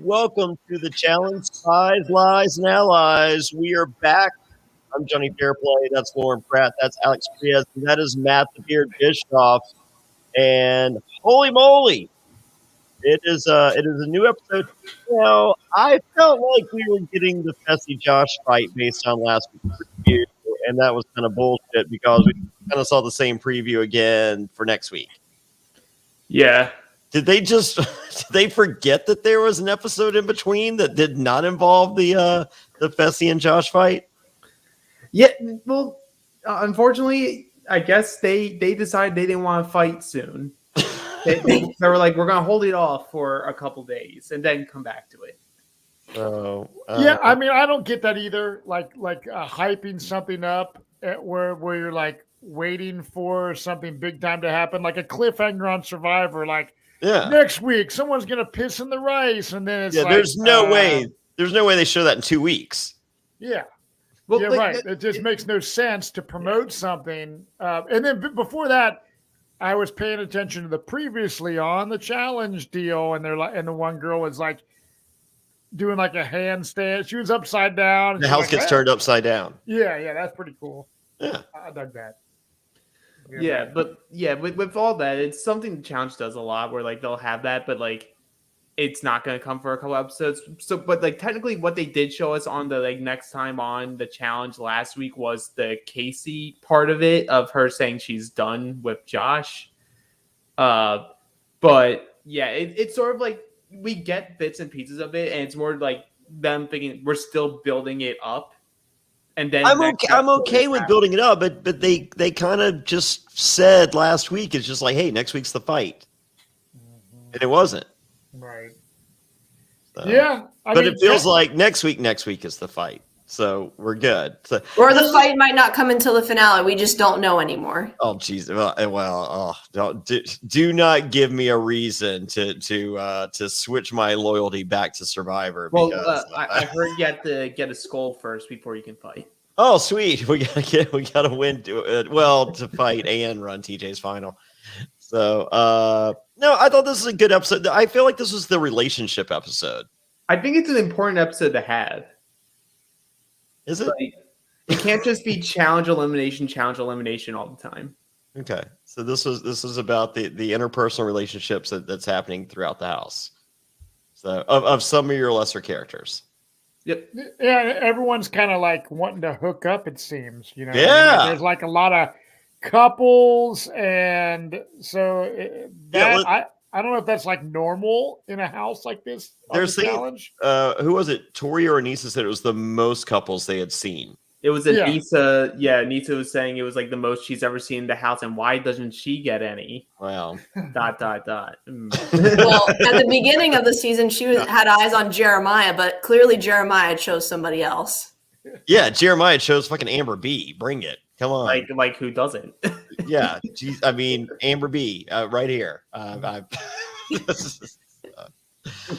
Welcome to the challenge, Spies, Lies, and Allies. We are back. I'm Johnny Fairplay. That's Lauren Pratt. That's Alex Frias. And that is Matt the Beard Bischoff. And holy moly, it is a new episode. Now, I felt like we were getting the Fessy Josh fight based on last week's preview, and that was kind of bullshit because we kind of saw the same preview again for next week. Yeah. Did they forget that there was an episode in between that did not involve the Fessy and Josh fight? Yeah, well, unfortunately, I guess they decided they didn't want to fight soon. They were like, we're going to hold it off for a couple days and then come back to it. Yeah, I mean, I don't get that either. Like hyping something up where you're like waiting for something big time to happen, like a cliffhanger on Survivor, like. Yeah. Next week, someone's gonna piss in the rice, and then it's like, there's no way they show that in 2 weeks. Yeah, well, yeah, right. It just makes no sense to promote something. And then before that, I was paying attention to the previously on the challenge deal, and they're like, and the one girl was like doing like a handstand. She was upside down. The house gets turned upside down. Yeah, that's pretty cool. Yeah, I dug that. Yeah, but with all that, it's something the challenge does a lot where like they'll have that, but like it's not going to come for a couple episodes. So, but like technically what they did show us on the like next time on the challenge last week was the Casey part of it, of her saying she's done with Josh. But yeah, it's sort of like we get bits and pieces of it, and it's more like them thinking we're still building it up. And then I'm okay with building it up, but they kind of just said last week it's just like, hey, next week's the fight, and it wasn't. Right. So, yeah, but it feels like next week is the fight, so we're good. So, or the fight might not come until the finale. We just don't know anymore. Oh, jeez. Do not give me a reason to switch my loyalty back to Survivor. Well, I heard you have to get a skull first before you can fight. Oh, sweet. We gotta win to fight and run TJ's final. So no, I thought this was a good episode. I feel like this was the relationship episode. I think it's an important episode to have. Is it? Like, it can't just be challenge elimination all the time. Okay, so this was about the interpersonal relationships that's happening throughout the house. So of some of your lesser characters. Yep. Yeah, everyone's kind of like wanting to hook up. It seems, Yeah. I mean, there's like a lot of couples, and so I don't know if that's like normal in a house like this. There's challenge. Who was it? Tori or Anissa said it was the most couples they had seen. It was Anissa. Yeah, Anissa was saying it was like the most she's ever seen in the house, and why doesn't she get any? Wow. ... Well, at the beginning of the season, she had eyes on Jeremiah, but clearly Jeremiah chose somebody else. Yeah, Jeremiah chose fucking Amber B. Bring it. Come on. Like who doesn't? Yeah. Geez, I mean, Amber B. Right here.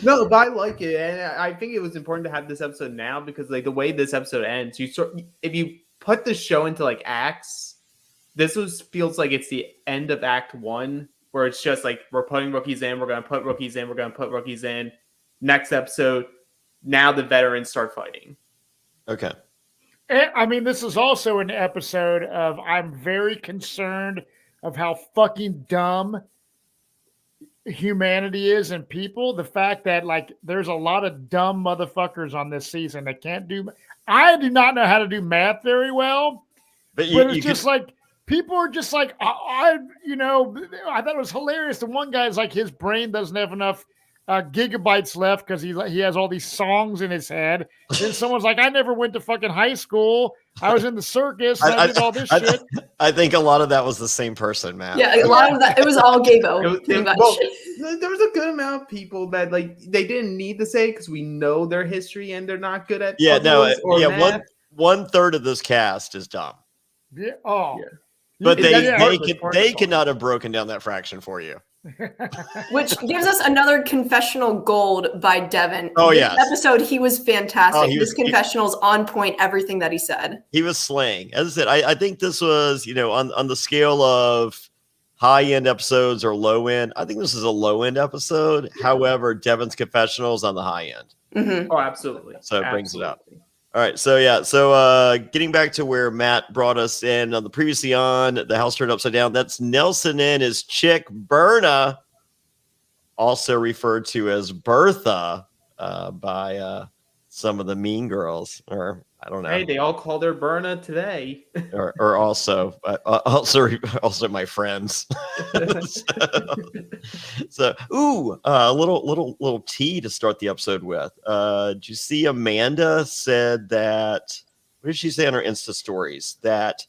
No, but I like it, and I think it was important to have this episode now because, like, the way this episode ends, if you put the show into like acts, feels like it's the end of Act 1, where it's just like we're putting rookies in, we're going to put rookies in, we're going to put rookies in. Next episode, now the veterans start fighting. Okay. I mean, this is also an episode of I'm very concerned of how fucking dumb humanity is and people. The fact that like there's a lot of dumb motherfuckers on this season that can't do. I do not know how to do math very well, but it's just like people are just like I thought it was hilarious. The one guy's like his brain doesn't have enough gigabytes left because he has all these songs in his head. Then someone's like, I never went to fucking high school. I was in the circus. And I did all this shit. I think a lot of that was the same person, Matt. Yeah, a lot of that. It was all Gabo. There was a good amount of people that like they didn't need to say because we know their history and they're not good at math. One third of this cast is dumb. Yeah. Oh. Yeah. But they cannot have broken down that fraction for you. Which gives us another confessional gold by Devin. Oh, yeah. Episode, he was fantastic. This confessional's on point, everything that he said. He was slaying. As I said, I think this was, on the scale of high-end episodes or low-end. I think this is a low-end episode. However, Devin's confessional is on the high end. Oh, absolutely. So it brings it up. All right. So, yeah. So getting back to where Matt brought us in on the previously on, the house turned upside down. That's Nelson and his chick, Berna, also referred to as Bertha by some of the mean girls, or I don't know. Hey, they all called her Berna today. or also my friends. so a little tea to start the episode with. Did you see Amanda said that? What did she say on her Insta stories? That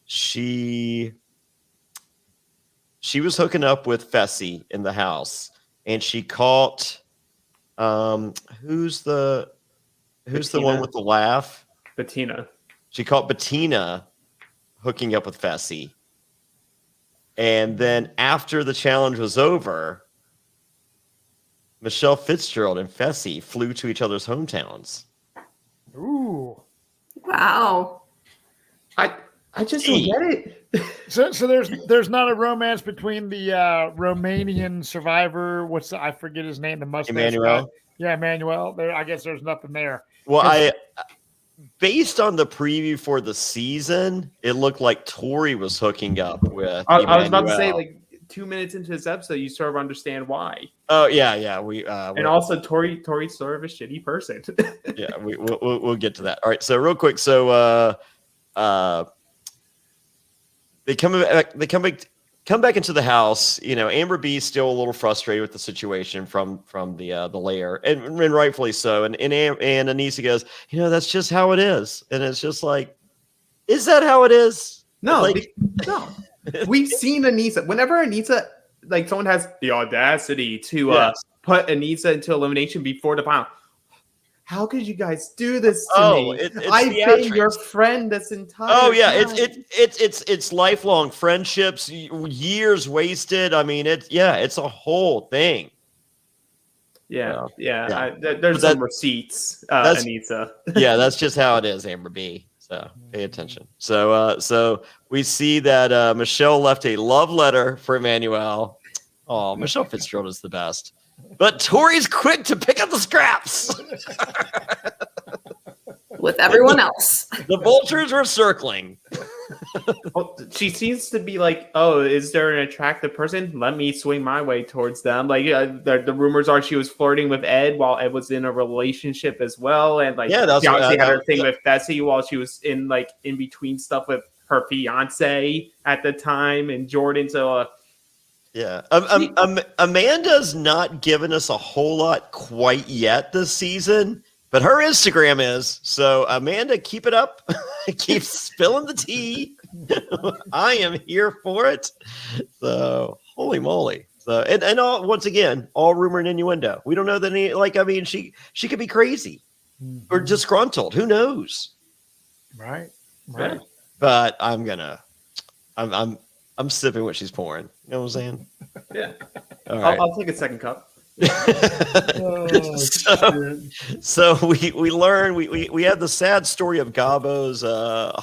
she was hooking up with Fessy in the house, and she caught who's the one with the laugh? Bettina. She caught Bettina hooking up with Fessy. And then after the challenge was over, Michelle Fitzgerald and Fessy flew to each other's hometowns. Ooh. Wow. I just don't get it. So there's not a romance between the Romanian survivor. I forget his name, the mustache Emmanuel. guy. Yeah, Emmanuel. I guess there's nothing there. Well, based on the preview for the season, it looked like Tori was hooking up with. I was about to say, like 2 minutes into this episode, you sort of understand why. Oh yeah. And also Tori's sort of a shitty person. Yeah, we'll get to that. All right. So real quick, so they come back into the house. You know, Amber B's still a little frustrated with the situation from the lair, and rightfully so. And Anissa goes, you know, that's just how it is. And it's just like, is that how it is? No, no. We've seen Anissa. Whenever Anissa, like someone has the audacity to put Anissa into elimination before the final. How could you guys do this to me? I've been your friend this entire time. It's lifelong friendships, years wasted. I mean, it's a whole thing. Yeah. There's some receipts, Anissa. Yeah, that's just how it is, Amber B. So pay attention. So we see that Michelle left a love letter for Emmanuel. Oh, Michelle Fitzgerald is the best. But Tori's quick to pick up the scraps. With everyone else. The vultures were circling. Well, she seems to be like, oh, is there an attractive person? Let me swing my way towards them. Like the rumors are she was flirting with Ed while Ed was in a relationship as well. And like, she obviously had her thing with Fessy while she was in between stuff with her fiance at the time and Jordan. So, yeah. Amanda's not given us a whole lot quite yet this season, but her Instagram is. So, Amanda, keep it up. Keep spilling the tea. I am here for it. So, holy moly. So, and all, once again, all rumor and innuendo. We don't know that she could be crazy or disgruntled. Who knows? Right. Yeah. But I'm sipping what she's pouring. You know what I'm saying? Yeah. All right. I'll take a second cup. So we learn we have the sad story of Gabo's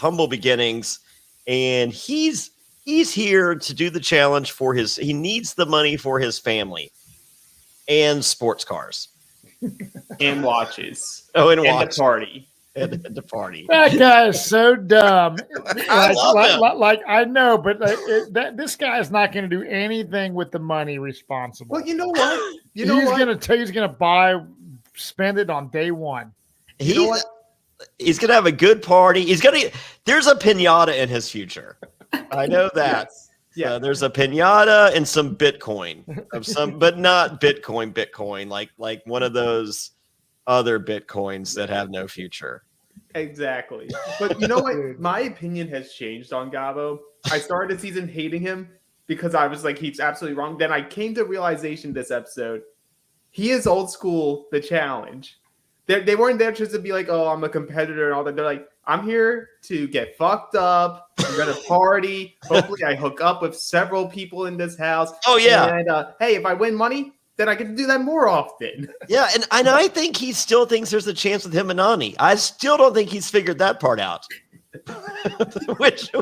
humble beginnings, and he's here to do the challenge for he needs the money for his family and sports cars and watches. And the party. And the party. That guy is so dumb. I love him. I know, but this guy is not going to do anything with the money responsible. Well, you know what? He's going to spend it on day one. He's going to have a good party. There's a piñata in his future. I know that. Yes. Yeah, there's a piñata and some Bitcoin but not Bitcoin, like one of those other Bitcoins that have no future. Exactly. But you know what? My opinion has changed on Gabo. I started the season hating him because I was like, he's absolutely wrong. Then I came to realization this episode. He is old school, the challenge. They weren't there just to be like, oh, I'm a competitor and all that. They're like, I'm here to get fucked up. I'm going to party. Hopefully I hook up with several people in this house. Oh, yeah. And hey, if I win money, then I get to do that more often. Yeah, and I think he still thinks there's a chance with him and Ani. I still don't think he's figured that part out. which no.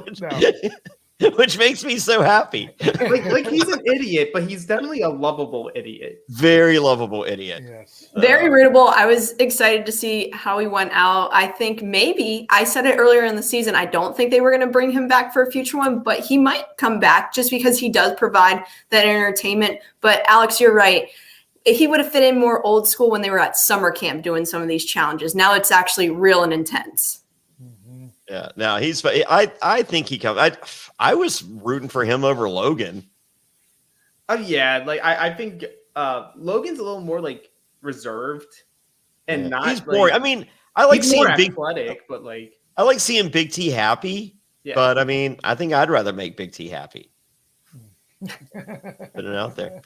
which makes me so happy. like he's an idiot, but he's definitely a lovable idiot. Very lovable idiot. Yes. Very readable. I was excited to see how he went out. I think maybe I said it earlier in the season. I don't think they were going to bring him back for a future one, but he might come back just because he does provide that entertainment. But Alex, you're right. He would have fit in more old school when they were at summer camp doing some of these challenges. Now it's actually real and intense. Yeah, now he's. I think he comes. I was rooting for him over Logan. Oh yeah, like I think Logan's a little more like reserved and not. He's more. Like, I mean, I like seeing Big athletic, but like I like seeing Big T happy. Yeah. But I mean, I think I'd rather make Big T happy. Put it out there.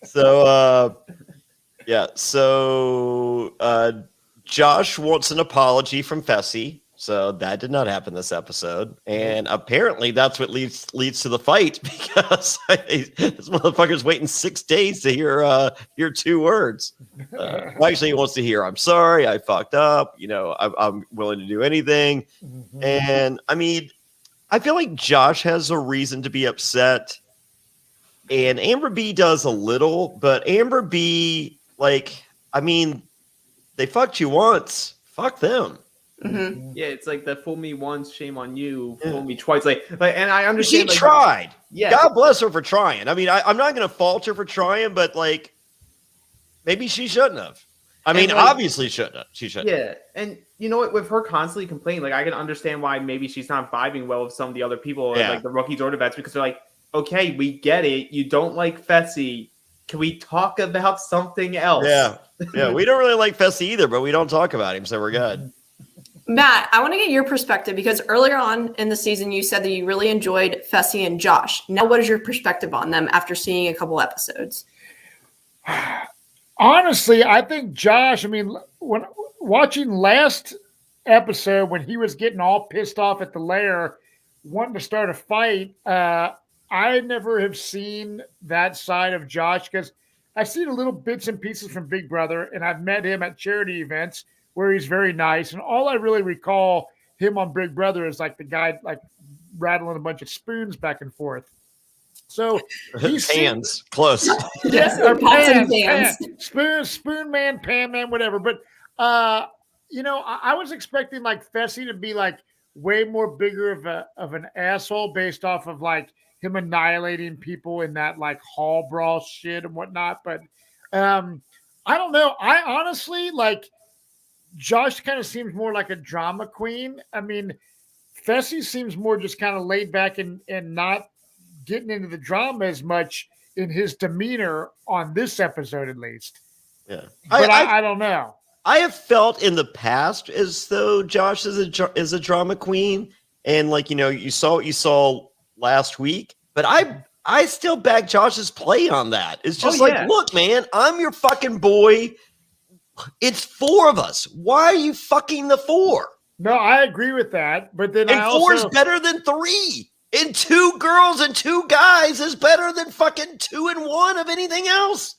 So yeah. So Josh wants an apology from Fessy. So that did not happen this episode, and apparently that's what leads to the fight because this motherfucker's waiting 6 days to hear 2 words. Actually, he wants to hear, "I'm sorry, I fucked up. You know, I'm willing to do anything." Mm-hmm. And I mean, I feel like Josh has a reason to be upset, and Amber B does a little, but Amber B, like, I mean, they fucked you once, fuck them. Mm-hmm. Yeah, it's like the fool me once, shame on you. Fool me twice, like, and I understand. She tried. Yeah, God bless her for trying. I mean, I'm not going to fault her for trying, but like, maybe she shouldn't have. I mean, like, obviously shouldn't have. She shouldn't. Yeah, and you know what? With her constantly complaining, like, I can understand why maybe she's not vibing well with some of the other people, like the rookies or the vets, because they're like, okay, we get it. You don't like Fessy. Can we talk about something else? Yeah, we don't really like Fessy either, but we don't talk about him, so we're good. Matt, I want to get your perspective because earlier on in the season, you said that you really enjoyed Fessy and Josh. Now, what is your perspective on them after seeing a couple episodes? Honestly, I think Josh, I mean, when watching last episode, when he was getting all pissed off at the lair, wanting to start a fight, I never have seen that side of Josh because I've seen little bits and pieces from Big Brother, and I've met him at charity events where he's very nice. And all I really recall him on Big Brother is like the guy like rattling a bunch of spoons back and forth. So he's hands close. Yes, or pots and pans. Spoon man, pan man, whatever. But you know, I was expecting like Fessy to be like way more bigger of an asshole based off of like him annihilating people in that like hall brawl shit and whatnot. But I don't know. I honestly like Josh kind of seems more like a drama queen. I mean, Fessy seems more just kind of laid back and not getting into the drama as much in his demeanor on this episode, at least. Yeah. But I don't know. I have felt in the past as though Josh is a drama queen. And like, you know, you saw what you saw last week, but I still back Josh's play on that. It's just look, man, I'm your fucking boy. It's 4 of us. Why are you fucking the 4? No, I agree with that. But then 4 is better than 3. And 2 girls and 2 guys is better than fucking 2 and 1 of anything else.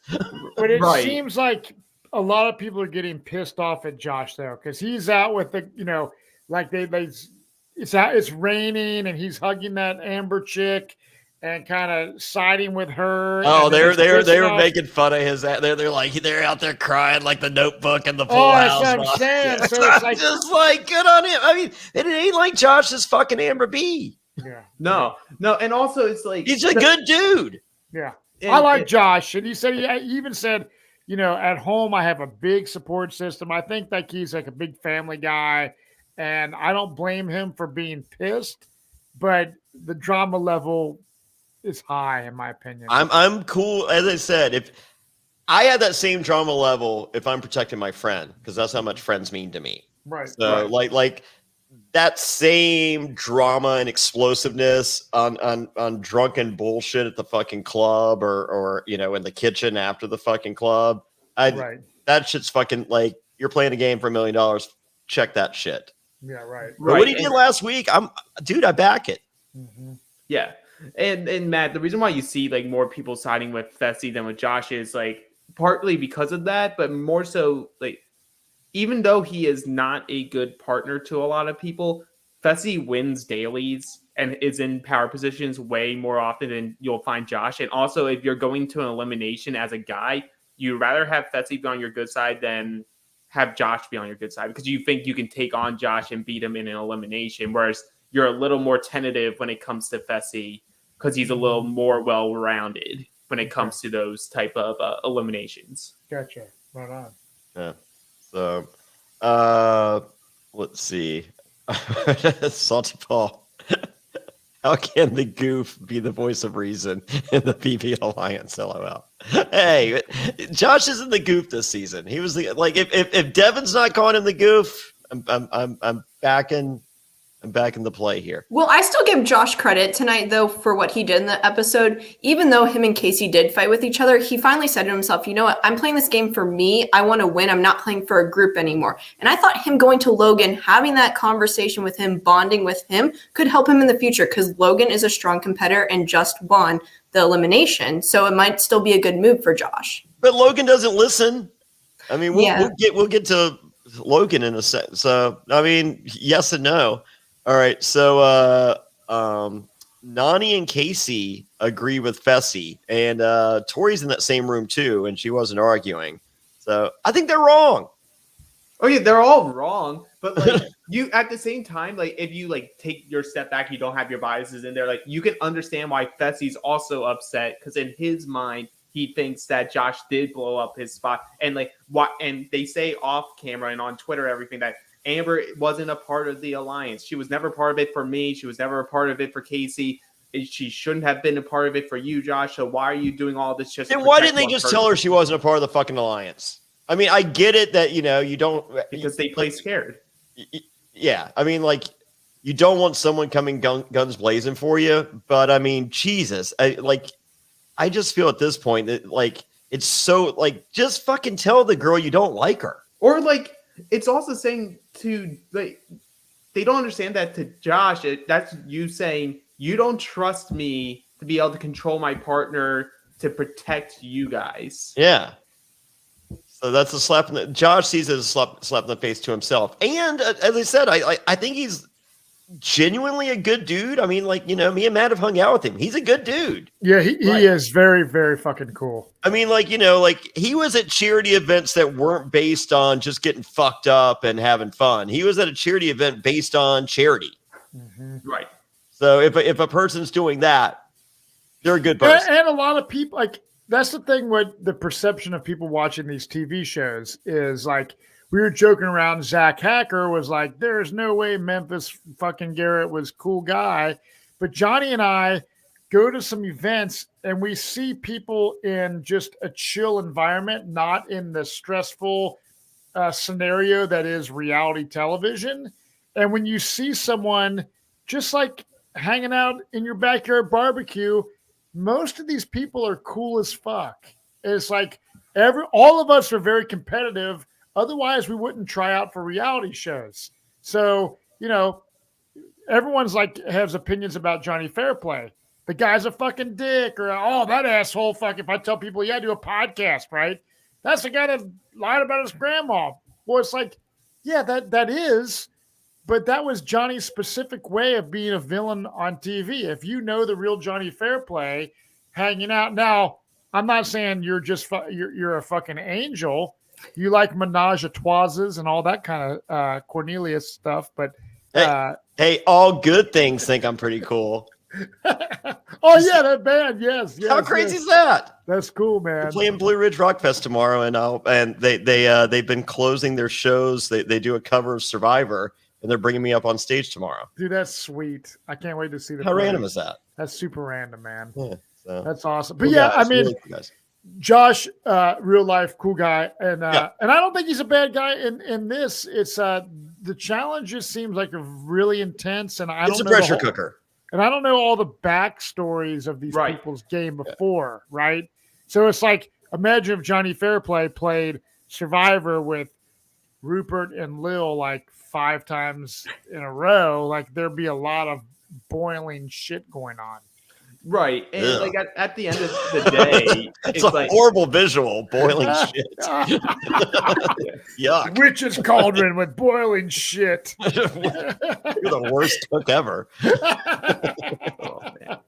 But it seems like a lot of people are getting pissed off at Josh though, because he's out with the, you know, like it's raining and he's hugging that Amber chick and kind of siding with her. Oh, they were making fun of his. They're like they're out there crying like the Notebook and the Full House. That's what I'm saying. Yeah. So it's like just like good on him. I mean, it ain't like Josh's fucking Amber B. Yeah. No, and also it's like he's a good dude. Yeah, I like Josh, and he even said, you know, at home I have a big support system. I think like he's like a big family guy, and I don't blame him for being pissed, but the drama level is high in my opinion. I'm cool. As I said, if I had that same drama level, if I'm protecting my friend, because that's how much friends mean to me. Right. So like that same drama and explosiveness on drunken bullshit at the fucking club or you know in the kitchen after the fucking club. That shit's fucking like you're playing a game for $1 million. Check that shit. Yeah, right. But what he did last week, I back it. Mm-hmm. Yeah. And Matt, the reason why you see like more people siding with Fessy than with Josh is like partly because of that, but more so like even though he is not a good partner to a lot of people, Fessy wins dailies and is in power positions way more often than you'll find Josh. And also, if you're going to an elimination as a guy, you'd rather have Fessy be on your good side than have Josh be on your good side, because you think you can take on Josh and beat him in an elimination, whereas you're a little more tentative when it comes to Fessy because he's a little more well-rounded when it comes to those type of eliminations. Gotcha. Right on. Yeah. So, let's see. Salty Paul. How can the goof be the voice of reason in the PB Alliance? LOL. Hey, Josh isn't the goof this season. He was if Devin's not going in the goof, I'm backing the play here. Well, I still give Josh credit tonight, though, for what he did in the episode. Even though him and Casey did fight with each other, he finally said to himself, you know what? I'm playing this game for me. I want to win. I'm not playing for a group anymore. And I thought him going to Logan, having that conversation with him, bonding with him, could help him in the future, because Logan is a strong competitor and just won the elimination. So it might still be a good move for Josh. But Logan doesn't listen. I mean, we'll get to Logan in a second. So, I mean, yes and no. All right, so Nani and Casey agree with Fessy, and Tori's in that same room too, and she wasn't arguing. So I think they're wrong. Oh yeah, they're all wrong. But like you, at the same time, like if you like take your step back, you don't have your biases in there. Like you can understand why Fessy's also upset, because in his mind, he thinks that Josh did blow up his spot, and like what? And they say off camera and on Twitter, everything that Amber wasn't a part of the alliance. She was never part of it for me. She was never a part of it for Casey. She shouldn't have been a part of it for you, Josh. So why are you doing all this? And why didn't they just tell her she wasn't a part of the fucking alliance? I mean, I get it that, you don't. Because they play scared. Yeah. I mean, like, you don't want someone coming guns blazing for you. But, I mean, Jesus. I just feel at this point that, like, it's so, like, just fucking tell the girl you don't like her. Or, like, it's also saying to, like, they don't understand that to Josh. That's you saying, you don't trust me to be able to control my partner to protect you guys. Yeah. So that's a slap in the... Josh sees it as a slap in the face to himself. And, as I said, I think he's genuinely a good dude. I mean, like, me and Matt have hung out with him. He's a good dude. Yeah, he is very, very fucking cool. I mean, like, he was at charity events that weren't based on just getting fucked up and having fun. He was at a charity event based on charity. Mm-hmm. Right. So if a person's doing that, they're a good person. And a lot of people, like, that's the thing with the perception of people watching these TV shows is, like, we were joking around. Zach Hacker was like, there's no way Memphis fucking Garrett was a cool guy. But Johnny and I go to some events and we see people in just a chill environment, not in the stressful scenario that is reality television. And when you see someone just like hanging out in your backyard barbecue, most of these people are cool as fuck. It's like all of us are very competitive. Otherwise, we wouldn't try out for reality shows. So, everyone's like has opinions about Johnny Fairplay. The guy's a fucking dick, or that asshole. Fuck, if I tell people, do a podcast, right? That's the guy that lied about his grandma. Well, it's like, yeah, that is, but that was Johnny's specific way of being a villain on TV. If you know the real Johnny Fairplay hanging out, now I'm not saying you're just you're a fucking angel. You like menage a trois and all that kind of Cornelius stuff, but hey, all good things think I'm pretty cool. Oh yeah, that band, yes. How crazy is that? That's cool, man. We're playing Blue Ridge Rock Fest tomorrow, and they've been closing their shows. They do a cover of Survivor, and they're bringing me up on stage tomorrow. Dude, that's sweet. I can't wait to see the. How random is that? That's super random, man. Yeah, so. That's awesome. But I mean. Really cool, Josh, real life, cool guy, and I don't think he's a bad guy in this. It's the challenge just seems like a really intense, and it's a pressure cooker. And I don't know all the backstories of these people's game before, right? So it's like, imagine if Johnny Fairplay played Survivor with Rupert and Lil like 5 times in a row, like there'd be a lot of boiling shit going on. Right. And like at the end of the day, it's a like, horrible visual, boiling shit. Yuck. Witch's cauldron with boiling shit. You're the worst cook ever. Oh, man.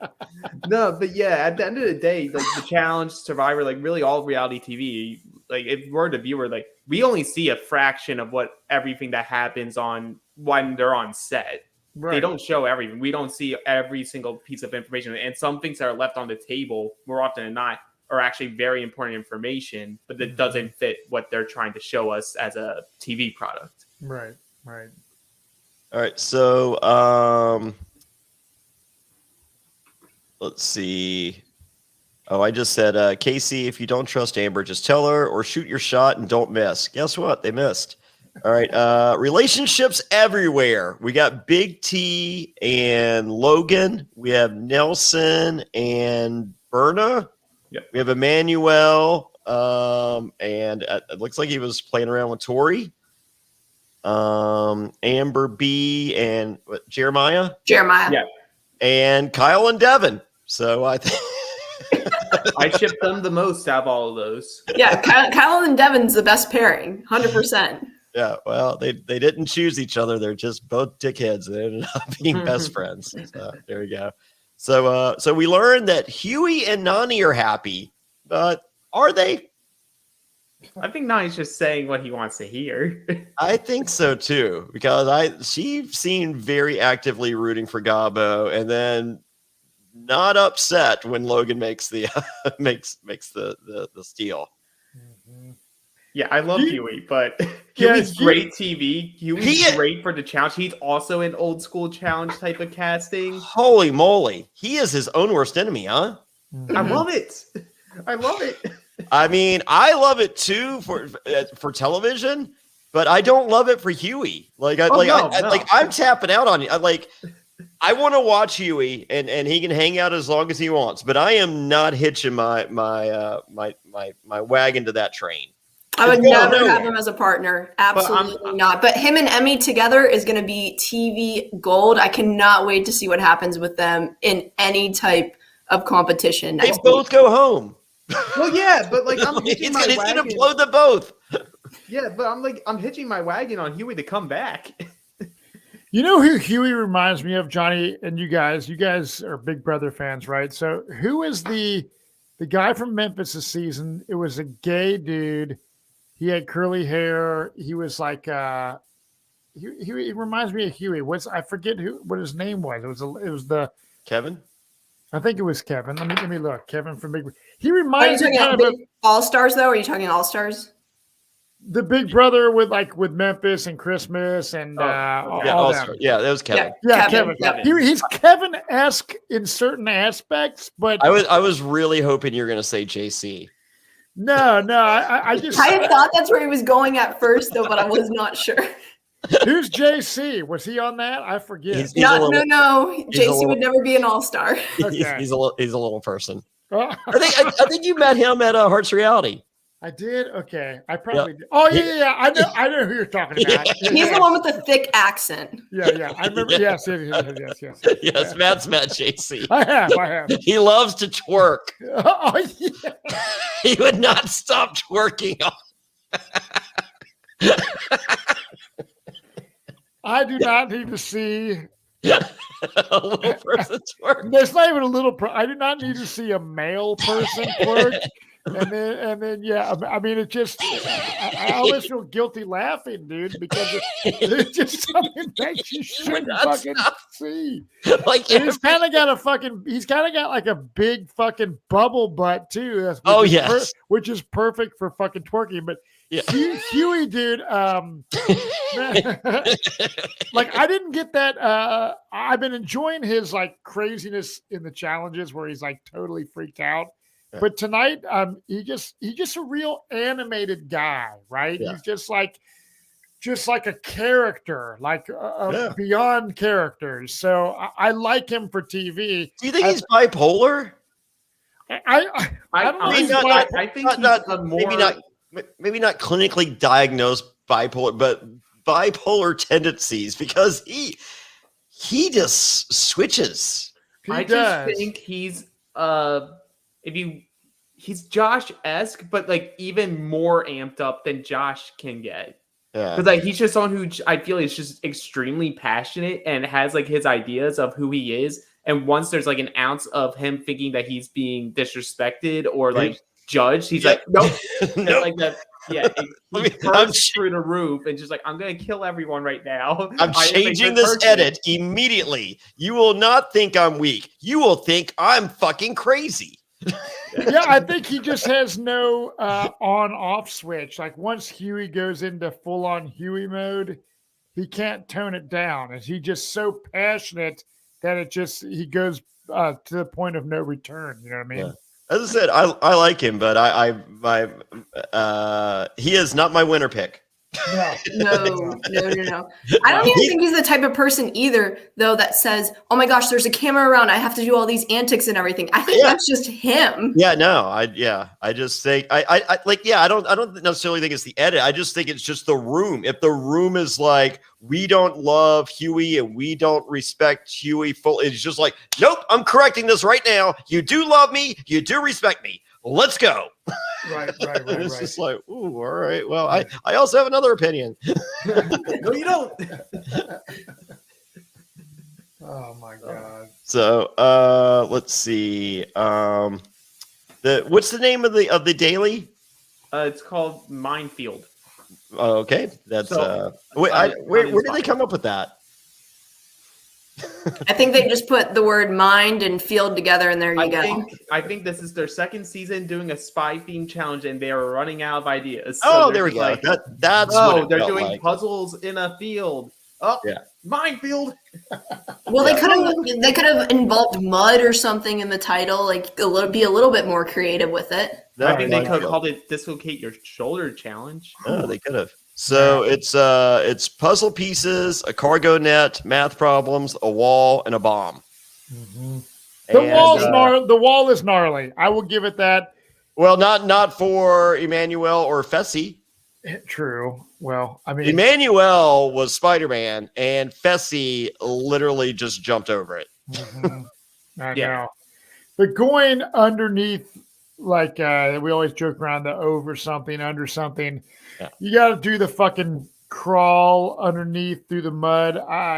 No, but yeah, at the end of the day, like the challenge, Survivor, like really all reality TV, like if we're the viewer, like we only see a fraction of what everything that happens on when they're on set. Right. They don't show everything. We don't see every single piece of information. And some things that are left on the table, more often than not, are actually very important information, but that doesn't fit what they're trying to show us as a TV product. Right, right. All right, so let's see. Oh, I just said, Casey, if you don't trust Amber, just tell her or shoot your shot and don't miss. Guess what? They missed. All right. Relationships everywhere. We got Big T and Logan. We have Nelson and Berna. Yep. We have Emmanuel. And it looks like he was playing around with Tori. Amber B and Jeremiah. Yeah. And Kyle and Devin. So I think I shipped them the most out of all of those. Yeah, Kyle and Devin's the best pairing, 100%. Yeah, well, they didn't choose each other. They're just both dickheads. They ended up being best friends. So there we go. So we learned that Huey and Nani are happy, but are they? I think Nani's just saying what he wants to hear. I think so too, because she seemed very actively rooting for Gabo, and then not upset when Logan makes the makes the steal. Mm-hmm. Yeah, I love Huey, but Huey's great TV. Huey's great for the challenge. He's also an old school challenge type of casting. Holy moly. He is his own worst enemy, huh? I love it. I love it. I mean, I love it too for television, but I don't love it for Huey. I'm tapping out on you. I want to watch Huey, and he can hang out as long as he wants, but I am not hitching my wagon to that train. I would never have him as a partner. Absolutely not. But him and Emmy together is going to be TV gold. I cannot wait to see what happens with them in any type of competition. They both go home. Well, yeah, but like I'm hitching my wagon. He's going to blow them both. Yeah, but I'm hitching my wagon on Huey to come back. You know who Huey reminds me of, Johnny, and you guys? You guys are Big Brother fans, right? So who is the guy from Memphis this season? It was a gay dude. He had curly hair. He was like he reminds me of Huey. I forget what his name was. It was the Kevin. I think it was Kevin. Let me look. Kevin from Big. He reminds me kind of All Stars though. Are you talking All Stars? The Big Brother with Memphis and Christmas and all that. Yeah, that was Kevin. Yeah, Kevin. He's Kevin-esque in certain aspects, but I was really hoping you were going to say JC. No, I just I thought that's where he was going at first, though, but I was not sure. Who's JC? Was he on that? I forget. No. JC would never be an all-star. Okay. He's a little person. I think you met him at Hearts Reality. I did. Okay, I probably did. Oh yeah. I know who you're talking about. He's the one with the thick accent. Yeah. I remember. Yes. Yes, Matt's met JC. I have. He loves to twerk. Oh yeah. He would not stop twerking. I do not need to see a little person twerk. There's not even a little. I do not need to see a male person twerk. And then, yeah. I mean, it just. I always feel guilty laughing, dude, because it's just something that you shouldn't fucking see. Like he's kind of got like a big fucking bubble butt too. Which is perfect for fucking twerking, but. Yeah. Huey, dude. Like I didn't get that. I've been enjoying his like craziness in the challenges where he's like totally freaked out. Yeah. But tonight, he's just a real animated guy, right? Yeah. He's just like a character, like beyond characters. So I like him for TV. Do you think he's bipolar? I don't know. I think he's more. Maybe not clinically diagnosed bipolar, but bipolar tendencies because he just switches. just think he's he's Josh-esque, but like even more amped up than Josh can get. Yeah. Because like he's just someone who I feel is just extremely passionate and has like his ideas of who he is. And once there's like an ounce of him thinking that he's being disrespected or like judged, he's like, nope. Nope. Like that. Yeah, he bursts through the roof and just like, I'm going to kill everyone right now. I'm changing this edit immediately. You will not think I'm weak. You will think I'm fucking crazy. Yeah, I think he just has no on-off switch. Like once Huey goes into full-on Huey mode, he can't tone it down. And he's just so passionate that he goes to the point of no return. You know what I mean? Yeah. As I said, I like him, but he is not my winner pick. No. I don't even think he's the type of person either, though, that says, "Oh my gosh, there's a camera around. I have to do all these antics and everything." I think that's just him. Yeah, no, I just think I don't necessarily think it's the edit. I just think it's just the room. If the room is like, we don't love Huey and we don't respect Huey fully, it's just like, nope, I'm correcting this right now. You do love me, you do respect me. Let's go. Right. It's just like, ooh, all right. Well, I also have another opinion. No, you don't. Oh my God. So let's see. What's the name of the daily? It's called Minefield. Okay. That's where did they come up with that? I think they just put the word mind and field together, and there you go. I think this is their second season doing a spy theme challenge, and they are running out of ideas. So there we go. Like, that's what they're doing puzzles in a field. Oh, yeah, minefield. Well, they could have involved mud or something in the title, like be a little bit more creative with it. I think they could have called it "Dislocate Your Shoulder Challenge." Oh, they could have. So it's puzzle pieces, a cargo net, math problems, a wall, and a bomb. Mm-hmm. The wall is gnarly. I will give it that. Well, not for Emmanuel or Fessy. True. Well, I mean, Emmanuel was Spider-Man, and Fessy literally just jumped over it. Mm-hmm. I know. But going underneath, like we always joke around the over something, under something. Yeah. You got to do the fucking crawl underneath through the mud.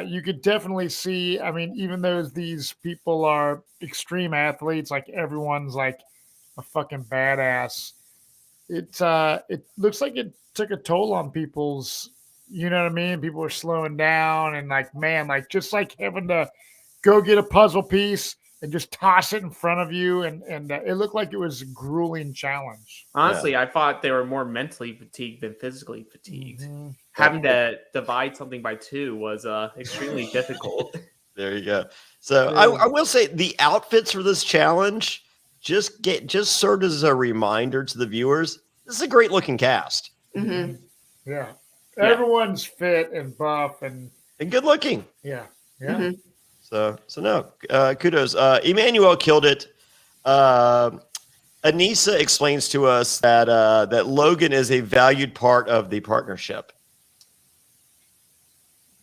You could definitely see. I mean, even though these people are extreme athletes, like everyone's like a fucking badass. It looks like it took a toll on people's. You know what I mean? People are slowing down and like, man, like just like having to go get a puzzle piece and just toss it in front of you. And it looked like it was a grueling challenge. Honestly, I thought they were more mentally fatigued than physically fatigued. Mm-hmm. Having to divide something by two was extremely difficult. There you go. So I will say the outfits for this challenge just served as a reminder to the viewers. This is a great looking cast. Mm-hmm. Yeah. Everyone's fit and buff and good looking. Yeah. Mm-hmm. So no, kudos. Emmanuel killed it. Anissa explains to us that Logan is a valued part of the partnership.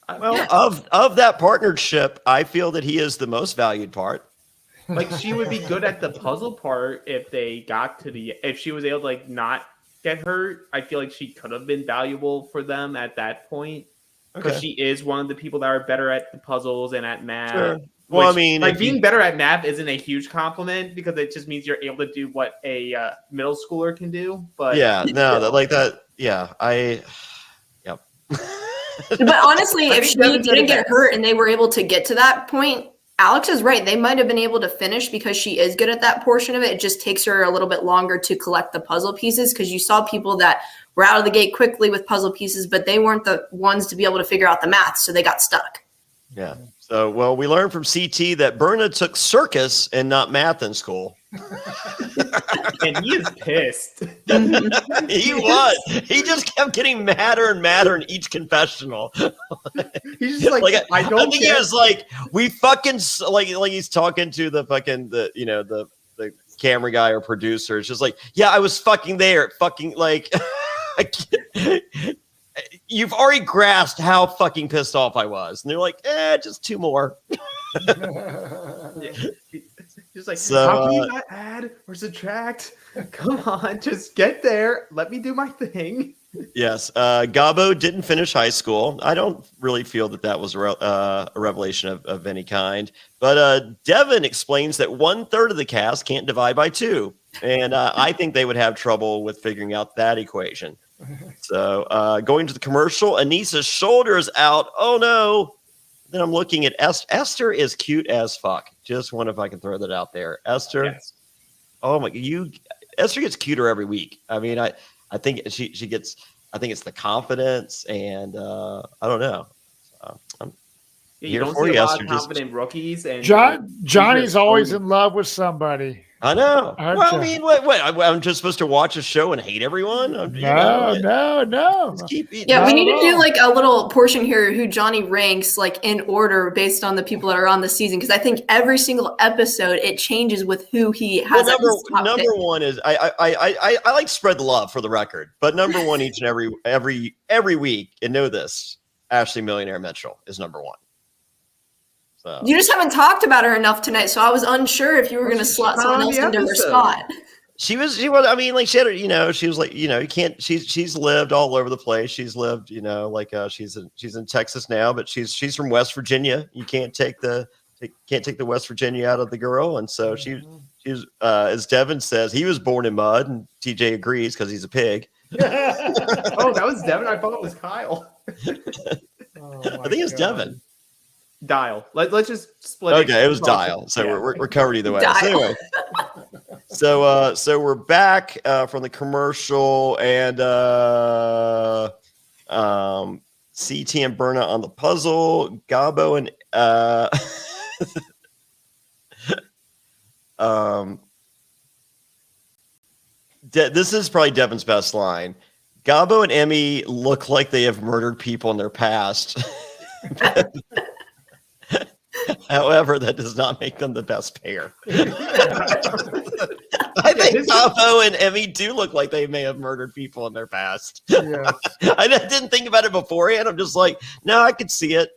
Well, of that partnership, I feel that he is the most valued part. Like she would be good at the puzzle part if she was able to like not get hurt. I feel like she could have been valuable for them at that point. Because she is one of the people that are better at the puzzles and at math. Sure. Well, I mean, like being better at math isn't a huge compliment because it just means you're able to do what a middle schooler can do. But yeah, no, that. Yeah, yep. But honestly, if she didn't get hurt and they were able to get to that point, Alex is right. They might have been able to finish because she is good at that portion of it. It just takes her a little bit longer to collect the puzzle pieces because you saw people that were out of the gate quickly with puzzle pieces, but they weren't the ones to be able to figure out the math, so they got stuck. Yeah. So, well, we learned from CT that Berna took circus and not math in school. And he is pissed. He was. He just kept getting madder and madder in each confessional. He's just like I think he was like, we fucking like he's talking to the fucking the camera guy or producer. It's just like, yeah, I was fucking there. Fucking like you've already grasped how fucking pissed off I was. And they're like, just two more. Just like, So, how can you not add or subtract? Come on, just get there. Let me do my thing. Yes. Gabo didn't finish high school. I don't really feel that was a revelation of any kind. But Devin explains that 1/3 of the cast can't divide by 2. And I think they would have trouble with figuring out that equation. So going to the commercial, Anissa's shoulder is out. Oh, no. Then I'm looking at Esther is cute as fuck. Just wonder if I can throw that out there. Esther. Yes. Oh, my. Esther gets cuter every week. I mean, I think she gets. I think it's the confidence, and I don't know. You don't see a lot of confident rookies, and Johnny's always in love with somebody. I know. Well, I mean, what? I'm just supposed to watch a show and hate everyone? No. We need to do like a little portion here who Johnny ranks like in order based on the people that are on the season, because I think every single episode it changes with who he has. Number one is I like to spread the love for the record, but number one each and every week, and know this: Ashley Millionaire Mitchell is number one. So. You just haven't talked about her enough tonight, so I was unsure if you were going to slot someone else into her spot. She was. I mean, like she had her. She was like, you can't. She's lived all over the place. She's lived, she's in Texas now, but she's from West Virginia. You can't take the West Virginia out of the girl, and so she's as Devin says, he was born in mud, and TJ agrees because he's a pig. Oh, that was Devin. I thought it was Kyle. I think it's Devin. Dial. Let's just split. Okay, it was Dial. So yeah. we're covered either way. So anyway, so we're back from the commercial, and CT and Berna on the puzzle. Gabo and this is probably Devin's best line. Gabo and Emmy look like they have murdered people in their past. However, that does not make them the best pair. I think Gabo and Emmy do look like they may have murdered people in their past. Yeah. I didn't think about it beforehand. I'm just like, no, I could see it.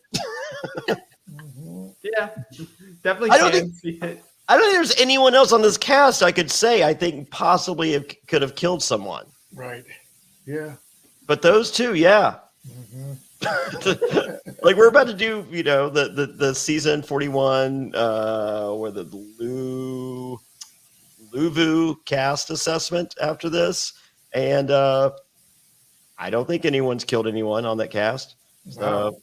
Yeah, definitely see it. I don't think there's anyone else on this cast I could say I think possibly could have killed someone. Right. Yeah. But those two, yeah. Mm-hmm. Like we're about to do, the season 41 or the Luvu cast assessment after this, and I don't think anyone's killed anyone on that cast. So,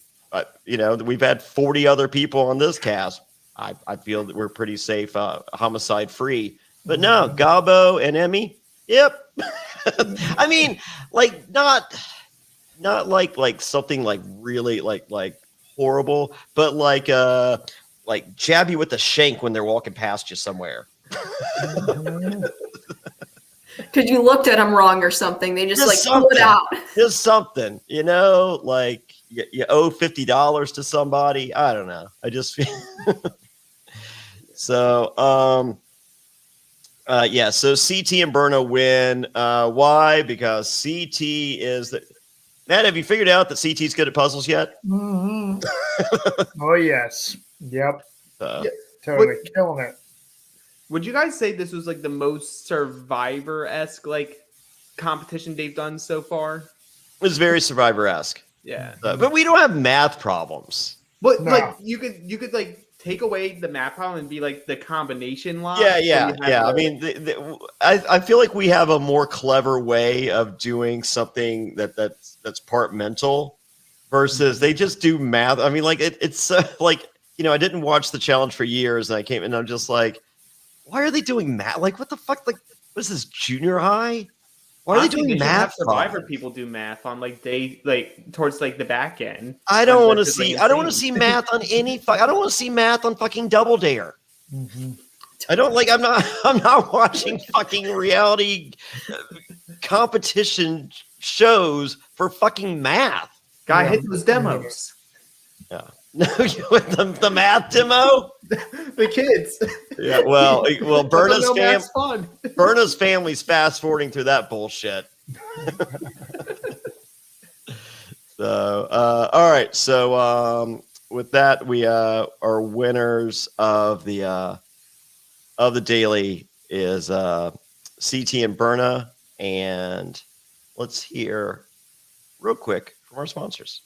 we've had 40 other people on this cast. I feel that we're pretty safe, homicide free. But no, Gabo and Emmy, yep. I mean, like not like something like really like horrible, but like jab you with the shank when they're walking past you somewhere. Because you looked at them wrong or something. They just pull it out. Just something, like you owe $50 to somebody. I don't know. I just feel so. So CT and Berna win. Why? Because CT is the. Matt, have you figured out that CT's good at puzzles yet? Mm-hmm. Oh, yes. Yep. Totally killing it. Would you guys say this was like the most Survivor-esque competition they've done so far? It was very Survivor-esque. Yeah. But we don't have math problems. But you could take away the math problem and be like the combination line. Yeah. I mean, I feel like we have a more clever way of doing something that's part mental versus they just do math. I mean, like it's I didn't watch the challenge for years, and I came and I'm just like, why are they doing math? Like, what the fuck? Like, what is this, junior high? Why are they doing math? Survivor people do math on towards the back end. I don't want to see. I don't want to see math on any. I don't want to see math on fucking Double Dare. Mm-hmm. I don't like. I'm not watching fucking reality competition shows for fucking math. Guy, hit those demos. Yeah. No, the math demo. The kids. Yeah. Well, Berna's family's fast forwarding through that bullshit. So, all right. So, with that, we are winners of the daily is CT and Berna, and let's hear real quick from our sponsors.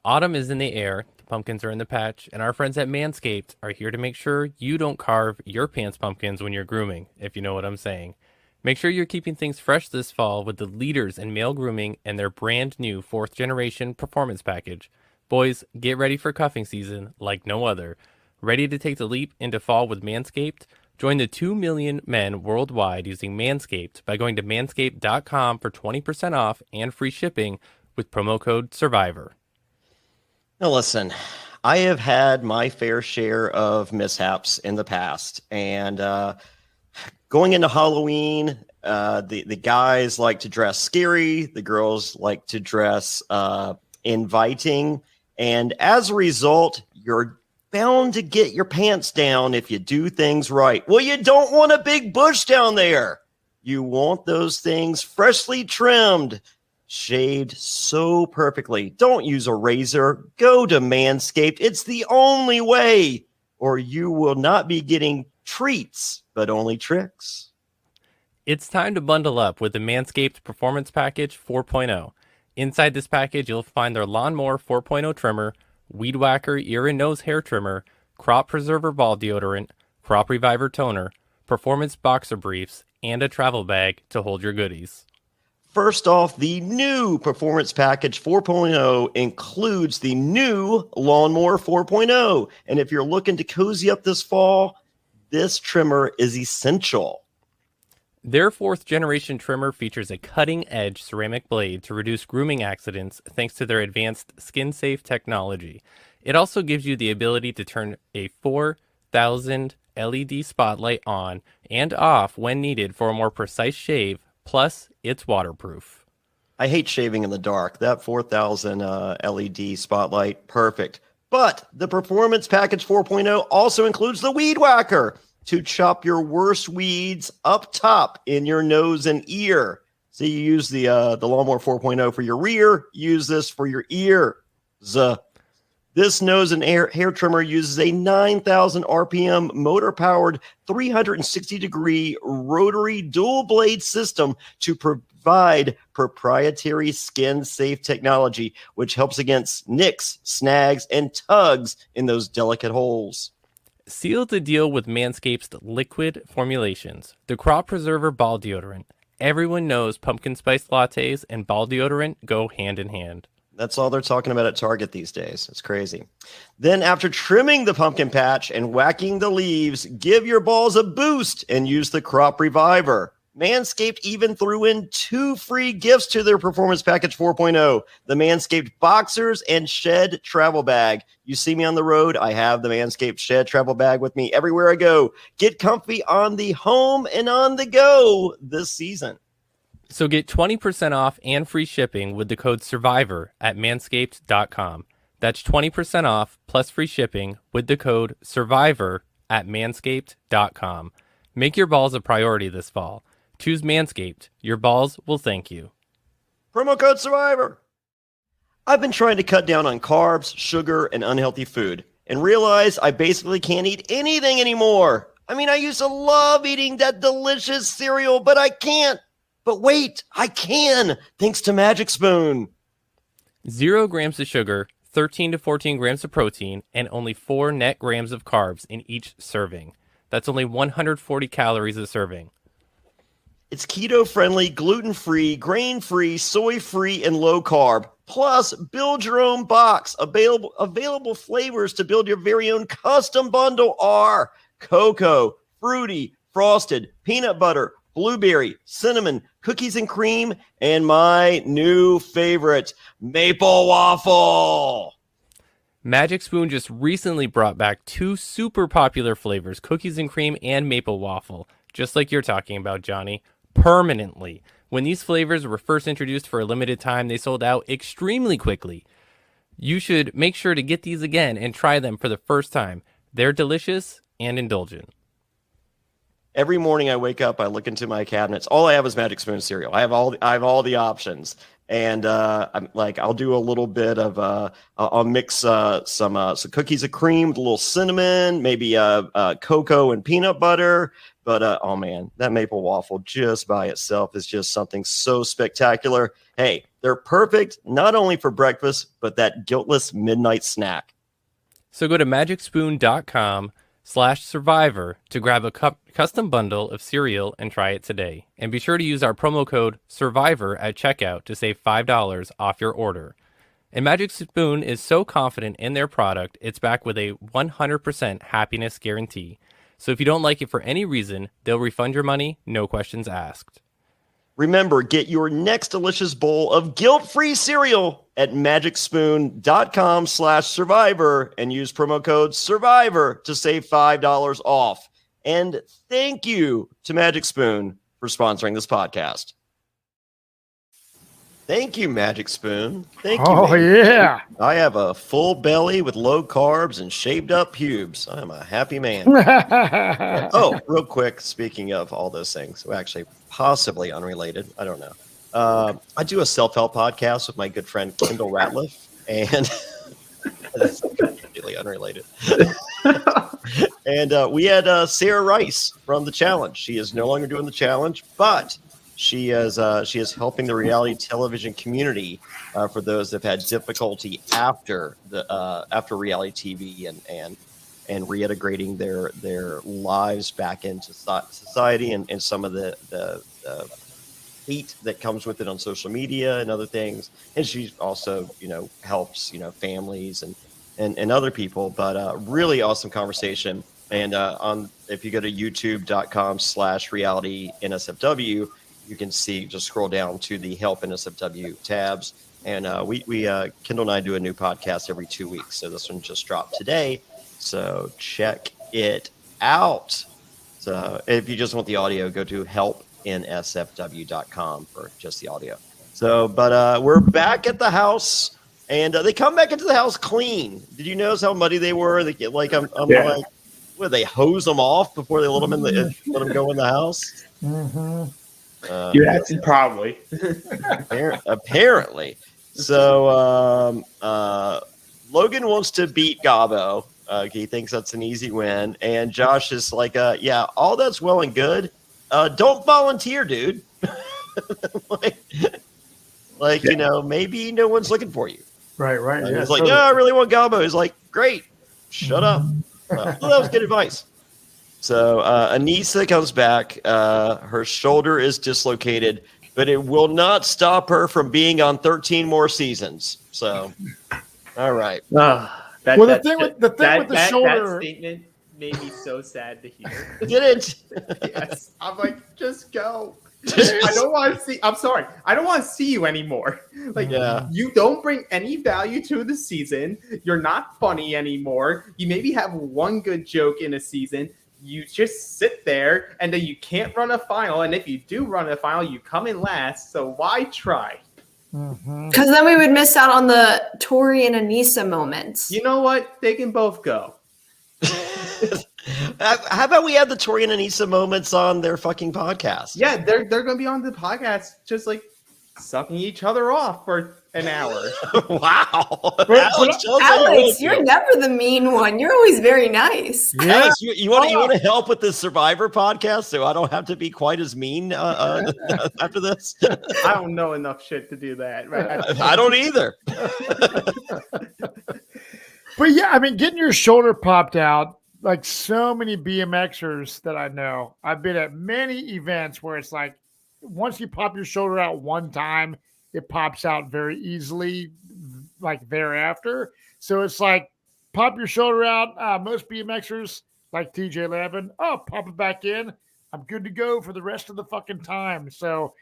Autumn is in the air, the pumpkins are in the patch, and our friends at Manscaped are here to make sure you don't carve your pants pumpkins when you're grooming, if you know what I'm saying. Make sure you're keeping things fresh this fall with the leaders in male grooming and their brand new 4th generation performance package. Boys, get ready for cuffing season like no other. Ready to take the leap into fall with Manscaped? Join the 2 million men worldwide using Manscaped by going to manscaped.com for 20% off and free shipping with promo code SURVIVOR. Now listen, I have had my fair share of mishaps in the past, and going into Halloween, the guys like to dress scary, the girls like to dress inviting, and as a result, you're bound to get your pants down if you do things right. Well, you don't want a big bush down there. You want those things freshly trimmed, shaved so perfectly. Don't use a razor. Go to Manscaped. It's the only way, or you will not be getting treats, but only tricks. It's time to bundle up with the Manscaped Performance Package 4.0. Inside this package, you'll find their Lawnmower 4.0 trimmer, Weed Whacker ear and nose hair trimmer, Crop Preserver ball deodorant, Crop Reviver toner, Performance boxer briefs, and a travel bag to hold your goodies. First off, the new Performance Package 4.0 includes the new Lawnmower 4.0. And if you're looking to cozy up this fall, this trimmer is essential. Their 4th generation trimmer features a cutting-edge ceramic blade to reduce grooming accidents thanks to their advanced skin-safe technology. It also gives you the ability to turn a 4,000 LED spotlight on and off when needed for a more precise shave, plus it's waterproof. I hate shaving in the dark. That 4,000 LED spotlight, perfect. But the Performance Package 4.0 also includes the Weed Whacker to chop your worst weeds up top in your nose and ear. So you use the Lawnmower 4.0 for your rear, use this for your ears. This nose and hair trimmer uses a 9,000 RPM motor-powered 360-degree rotary dual-blade system to provide proprietary skin-safe technology, which helps against nicks, snags, and tugs in those delicate holes. Seal the deal with Manscaped's liquid formulations, the Crop Preserver ball deodorant. Everyone knows pumpkin spice lattes and ball deodorant go hand in hand. That's all they're talking about at Target these days. It's crazy. Then after trimming the pumpkin patch and whacking the leaves, give your balls a boost and use the Crop Reviver. Manscaped even threw in 2 free gifts to their Performance Package 4.0, the Manscaped Boxers and Shed Travel Bag. You see me on the road, I have the Manscaped Shed Travel Bag with me everywhere I go. Get comfy on the home and on the go this season. So get 20% off and free shipping with the code SURVIVOR at manscaped.com. That's 20% off plus free shipping with the code SURVIVOR at manscaped.com. Make your balls a priority this fall. Choose Manscaped. Your balls will thank you. Promo code SURVIVOR. I've been trying to cut down on carbs, sugar, and unhealthy food, and realize I basically can't eat anything anymore. I mean, I used to love eating that delicious cereal, but I can't. But wait, I can, thanks to Magic Spoon. 0 grams of sugar, 13 to 14 grams of protein, and only 4 net grams of carbs in each serving. That's only 140 calories a serving. It's keto-friendly, gluten-free, grain-free, soy-free, and low-carb. Plus, build your own box. Available flavors to build your very own custom bundle are cocoa, fruity, frosted, peanut butter, blueberry, cinnamon, cookies and cream, and my new favorite, maple waffle. Magic Spoon just recently brought back 2 super popular flavors, cookies and cream and maple waffle, just like you're talking about, Johnny, permanently. When these flavors were first introduced for a limited time, they sold out extremely quickly. You should make sure to get these again and try them for the first time. They're delicious and indulgent. every morning I wake up, I look into my cabinets. All I have is Magic Spoon cereal. I have all the options. And I'm like, I'll do a little bit of I'll mix some cookies of cream with a little cinnamon, maybe cocoa and peanut butter. But oh man, that maple waffle just by itself is just something so spectacular. Hey, they're perfect not only for breakfast, but that guiltless midnight snack. So go to magicspoon.com/survivor to grab a custom bundle of cereal and try it today. And be sure to use our promo code SURVIVOR at checkout to save $5 off your order. And Magic Spoon is so confident in their product, it's backed with a 100% happiness guarantee. So if you don't like it for any reason, they'll refund your money, no questions asked. Remember, get your next delicious bowl of guilt-free cereal at magicspoon.com/survivor and use promo code SURVIVOR to save $5 off. And thank you to Magic Spoon for sponsoring this podcast. Thank you, Magic Spoon. Thank you. Oh, yeah. I have a full belly with low carbs and shaved up pubes. I'm a happy man. Oh, real quick, speaking of all those things, well, actually possibly unrelated. I don't know. I do a self-help podcast with my good friend Kendall Ratliff, and that's completely unrelated. And we had Sarah Rice from the challenge. She is no longer doing the challenge, but she is helping the reality television community for those that have had difficulty after reality TV and reintegrating their lives back into society and some of the hate that comes with it on social media and other things. And she also helps families and other people. But really awesome conversation. And if you go to youtube.com/reality NSFW, you can see, just scroll down to the Help NSFW tabs. And we Kendall and I do a new podcast every 2 weeks. So this one just dropped today. So check it out. So if you just want the audio, go to helpnsfw.com for just the audio. So, but we're back at the house, and they come back into the house clean. Did you notice how muddy they were? They get like, like, what, they hose them off before they let them go in the house? Mm-hmm. Probably. Apparently. So Logan wants to beat Gabo. He thinks that's an easy win. And Josh is like, yeah, all that's well and good. Don't volunteer, dude. Maybe no one's looking for you. Right. He's like, yeah, I really want Gabo. He's like, great. Shut up. Well, that was good advice. So Anissa comes back. Her shoulder is dislocated, but it will not stop her from being on 13 more seasons. So, all right. The thing with the shoulder. That statement made me so sad to hear. Did it? Yes. I'm like, just go. I don't want to see. I'm sorry. I don't want to see you anymore. You don't bring any value to the season. You're not funny anymore. You maybe have one good joke in a season. You just sit there, and then you can't run a final. And if you do run a final, you come in last. So why try? Because then we would miss out on the Tori and Anissa moments. You know what? They can both go. How about we have the Tori and Anissa moments on their fucking podcast? Yeah, they're going to be on the podcast, just like sucking each other off for an hour. Wow. Alex, you're never the mean one. You're always very nice. Yeah. Alex, you want to help with the Survivor podcast so I don't have to be quite as mean after this? I don't know enough shit to do that. Right? I don't either. But yeah, I mean, getting your shoulder popped out, like so many BMXers that I know, I've been at many events where it's like, once you pop your shoulder out one time, it pops out very easily, like thereafter. So it's like, pop your shoulder out. Most BMXers, like TJ Lavin, pop it back in. I'm good to go for the rest of the fucking time. So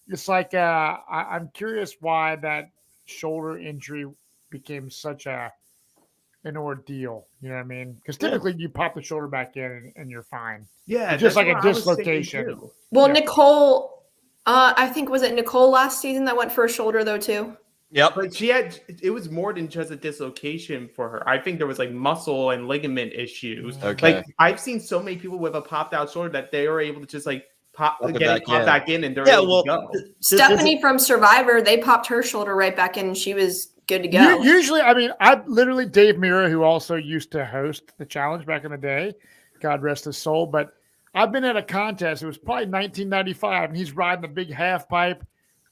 it's like, I'm curious why that shoulder injury became such an ordeal. You know what I mean? Because typically you pop the shoulder back in and you're fine. Yeah. It's just like a dislocation. Well, Nicole, I think, was it Nicole last season that went for a shoulder though too? Yep. But it was more than just a dislocation for her. I think there was like muscle and ligament issues. Okay. Like I've seen so many people with a popped out shoulder that they were able to just like pop back in and they're able to go. Stephanie from Survivor, they popped her shoulder right back in and she was good to go. Usually, I mean, Dave Mirra, who also used to host the challenge back in the day, God rest his soul, but I've been at a contest. It was probably 1995, and he's riding a big half pipe,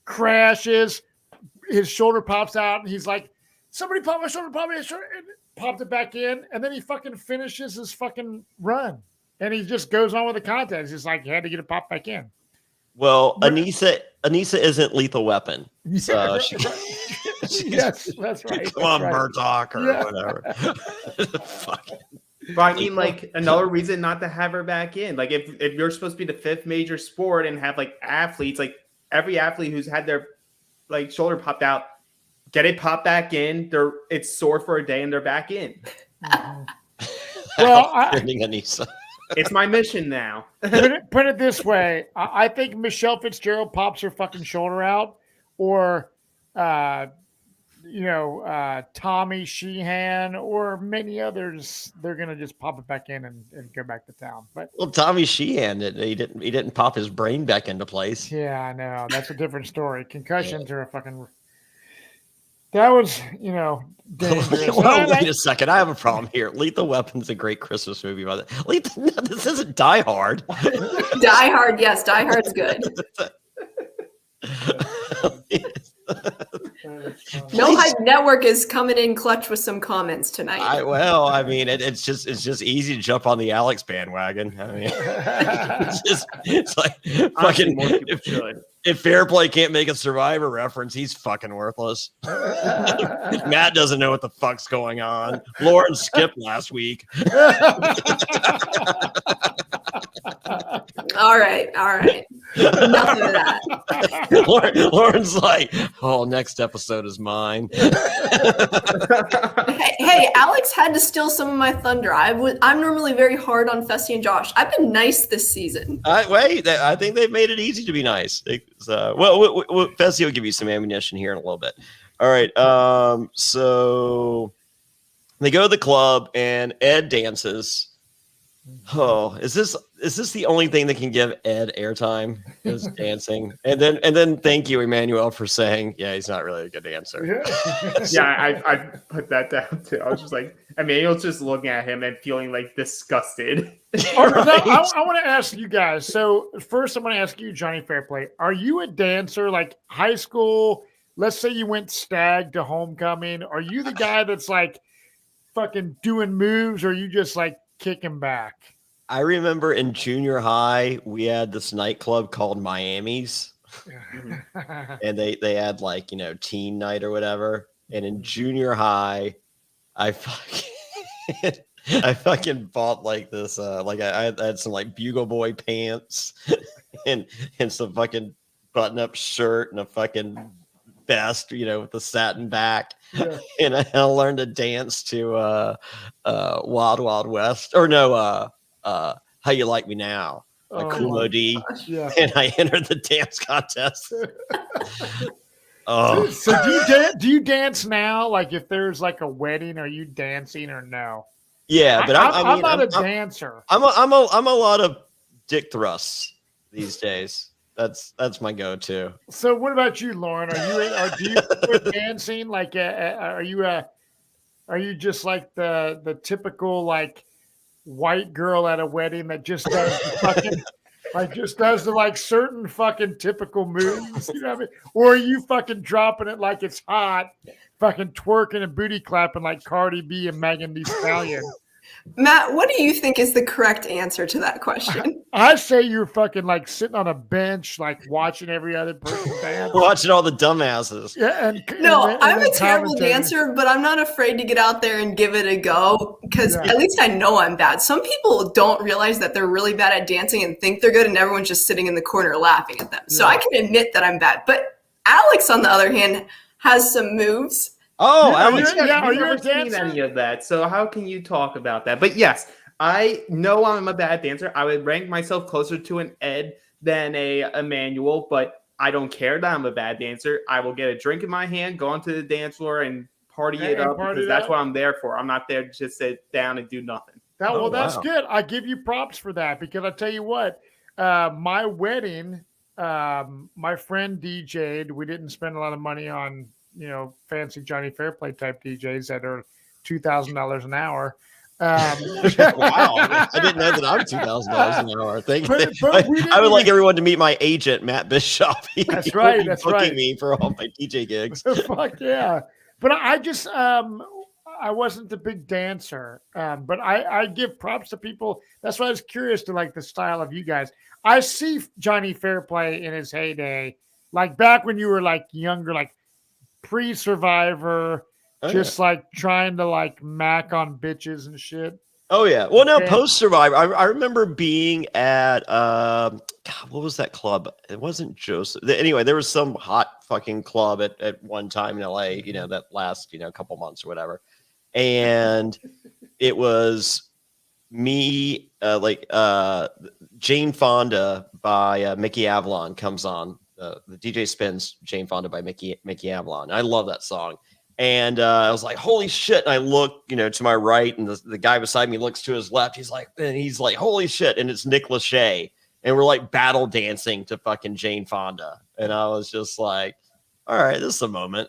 crashes, his shoulder pops out, and he's like, somebody popped my shoulder, and popped it back in, and then he fucking finishes his fucking run. And he just goes on with the contest. He's like, he had to get it popped back in. Well, Anissa isn't Lethal Weapon. So yes, that's right. Come on, Murdoch or whatever. Fuck. But I mean, like, another reason not to have her back in. Like, if you're supposed to be the fifth major sport and have, like, athletes, like, every athlete who's had their, like, shoulder popped out, get it popped back in. It's sore for a day and they're back in. Well, Anissa. It's my mission now. Put it this way. I think Michelle Fitzgerald pops her fucking shoulder out, or, Tommy Sheehan or many others, they're going to just pop it back in and go back to town. But Tommy Sheehan, he didn't pop his brain back into place. Yeah, I know. That's a different story. Concussions are a fucking... That was, dangerous. Well, wait a second. I have a problem here. Lethal Weapon's a great Christmas movie. This isn't Die Hard. Die Hard, yes. Die Hard's good. No Hype Network is coming in clutch with some comments tonight. It's just easy to jump on the Alex bandwagon. I mean, it's like fucking more people should. If Fairplay can't make a Survivor reference, he's fucking worthless. Matt doesn't know what the fuck's going on. Lauren skipped last week. All right. Enough of that. Lauren's like, oh, next episode is mine. Hey, Alex had to steal some of my thunder. I'm normally very hard on Fessy and Josh. I've been nice this season. I think they've made it easy to be nice. Fessy will give you some ammunition here in a little bit. All right. So they go to the club and Ed dances. Oh, is this the only thing that can give Ed airtime? Is dancing, and then thank you, Emmanuel, for saying, yeah, he's not really a good dancer. Yeah, I put that down too. I was just like, Emmanuel's just looking at him and feeling like disgusted. I want to ask you guys. So first, I'm going to ask you, Johnny Fairplay, are you a dancer like high school? Let's say you went stag to homecoming. Are you the guy that's like fucking doing moves, or are you just like kicking back? I remember in junior high, we had this nightclub called Miami's, and they had like, teen night or whatever. And in junior high, I fucking bought like this, I had some like Bugle Boy pants and some fucking button up shirt and a fucking vest, with the satin back. Yeah. And I learned to dance to Wild Wild West, or no, How You Like Me Now, by Kool Moe Dee. Yeah. And I entered the dance contest. So do you dance now? Like if there's like a wedding, are you dancing or no? Yeah, but I'm not a dancer. I'm a lot of dick thrusts these days. That's my go-to. So what about you, Lauren? Do you quit dancing? Like, are you just like the typical like white girl at a wedding that just does the like certain fucking typical moves? You know what I mean? Or are you fucking dropping it like it's hot, fucking twerking and booty clapping like Cardi B and Megan Thee Stallion? Matt, what do you think is the correct answer to that question? I say you're fucking like sitting on a bench, like watching every other person dance. Watching all the dumbasses. Yeah, I'm a terrible dancer, but I'm not afraid to get out there and give it a go because at least I know I'm bad. Some people don't realize that they're really bad at dancing and think they're good, and everyone's just sitting in the corner laughing at them. So I can admit that I'm bad. But Alex, on the other hand, has some moves. Oh, Alex, I've never seen any of that. So how can you talk about that? But yes, I know I'm a bad dancer. I would rank myself closer to an Ed than a Emmanuel, but I don't care that I'm a bad dancer. I will get a drink in my hand, go onto the dance floor, and party it up because that's what I'm there for. I'm not there to just sit down and do nothing. That's good. I give you props for that because I tell you what, my wedding, my friend DJ'd. We didn't spend a lot of money on fancy Johnny Fairplay type DJs that are $2,000 an hour. Wow, I didn't know that I'm $2,000 an hour. Thank you. I would like everyone to meet my agent, Matt Bischoff. That's right. That's booking me for all my DJ gigs. Fuck yeah! But I just I wasn't a big dancer, but I give props to people. That's why I was curious to like the style of you guys. I see Johnny Fairplay in his heyday, like back when you were like younger, like pre-Survivor. Just like trying to like mac on bitches and shit. Oh yeah. Well, now post Survivor, I remember being at God, what was that club? It wasn't Joseph. Anyway, there was some hot fucking club at one time in LA. That last couple months or whatever, and it was me Jane Fonda by Mickey Avalon comes on. The DJ spins Jane Fonda by Mickey Avalon. I love that song. And I was like, holy shit. And I look, to my right, and the guy beside me looks to his left. He's like, holy shit. And it's Nick Lachey. And we're like battle dancing to fucking Jane Fonda. And I was just like, all right, this is a moment.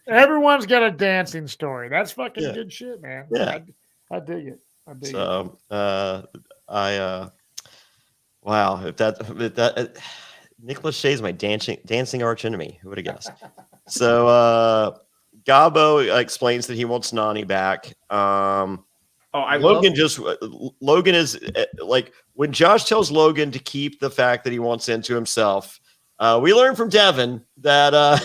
Everyone's got a dancing story. That's fucking good shit, man. Yeah. I dig it. So, wow. If that Nick Lachey is my dancing arch enemy. Who would have guessed? So Gabo explains that he wants Nani back. Logan is like when Josh tells Logan to keep the fact that he wants into himself. We learned from Devin that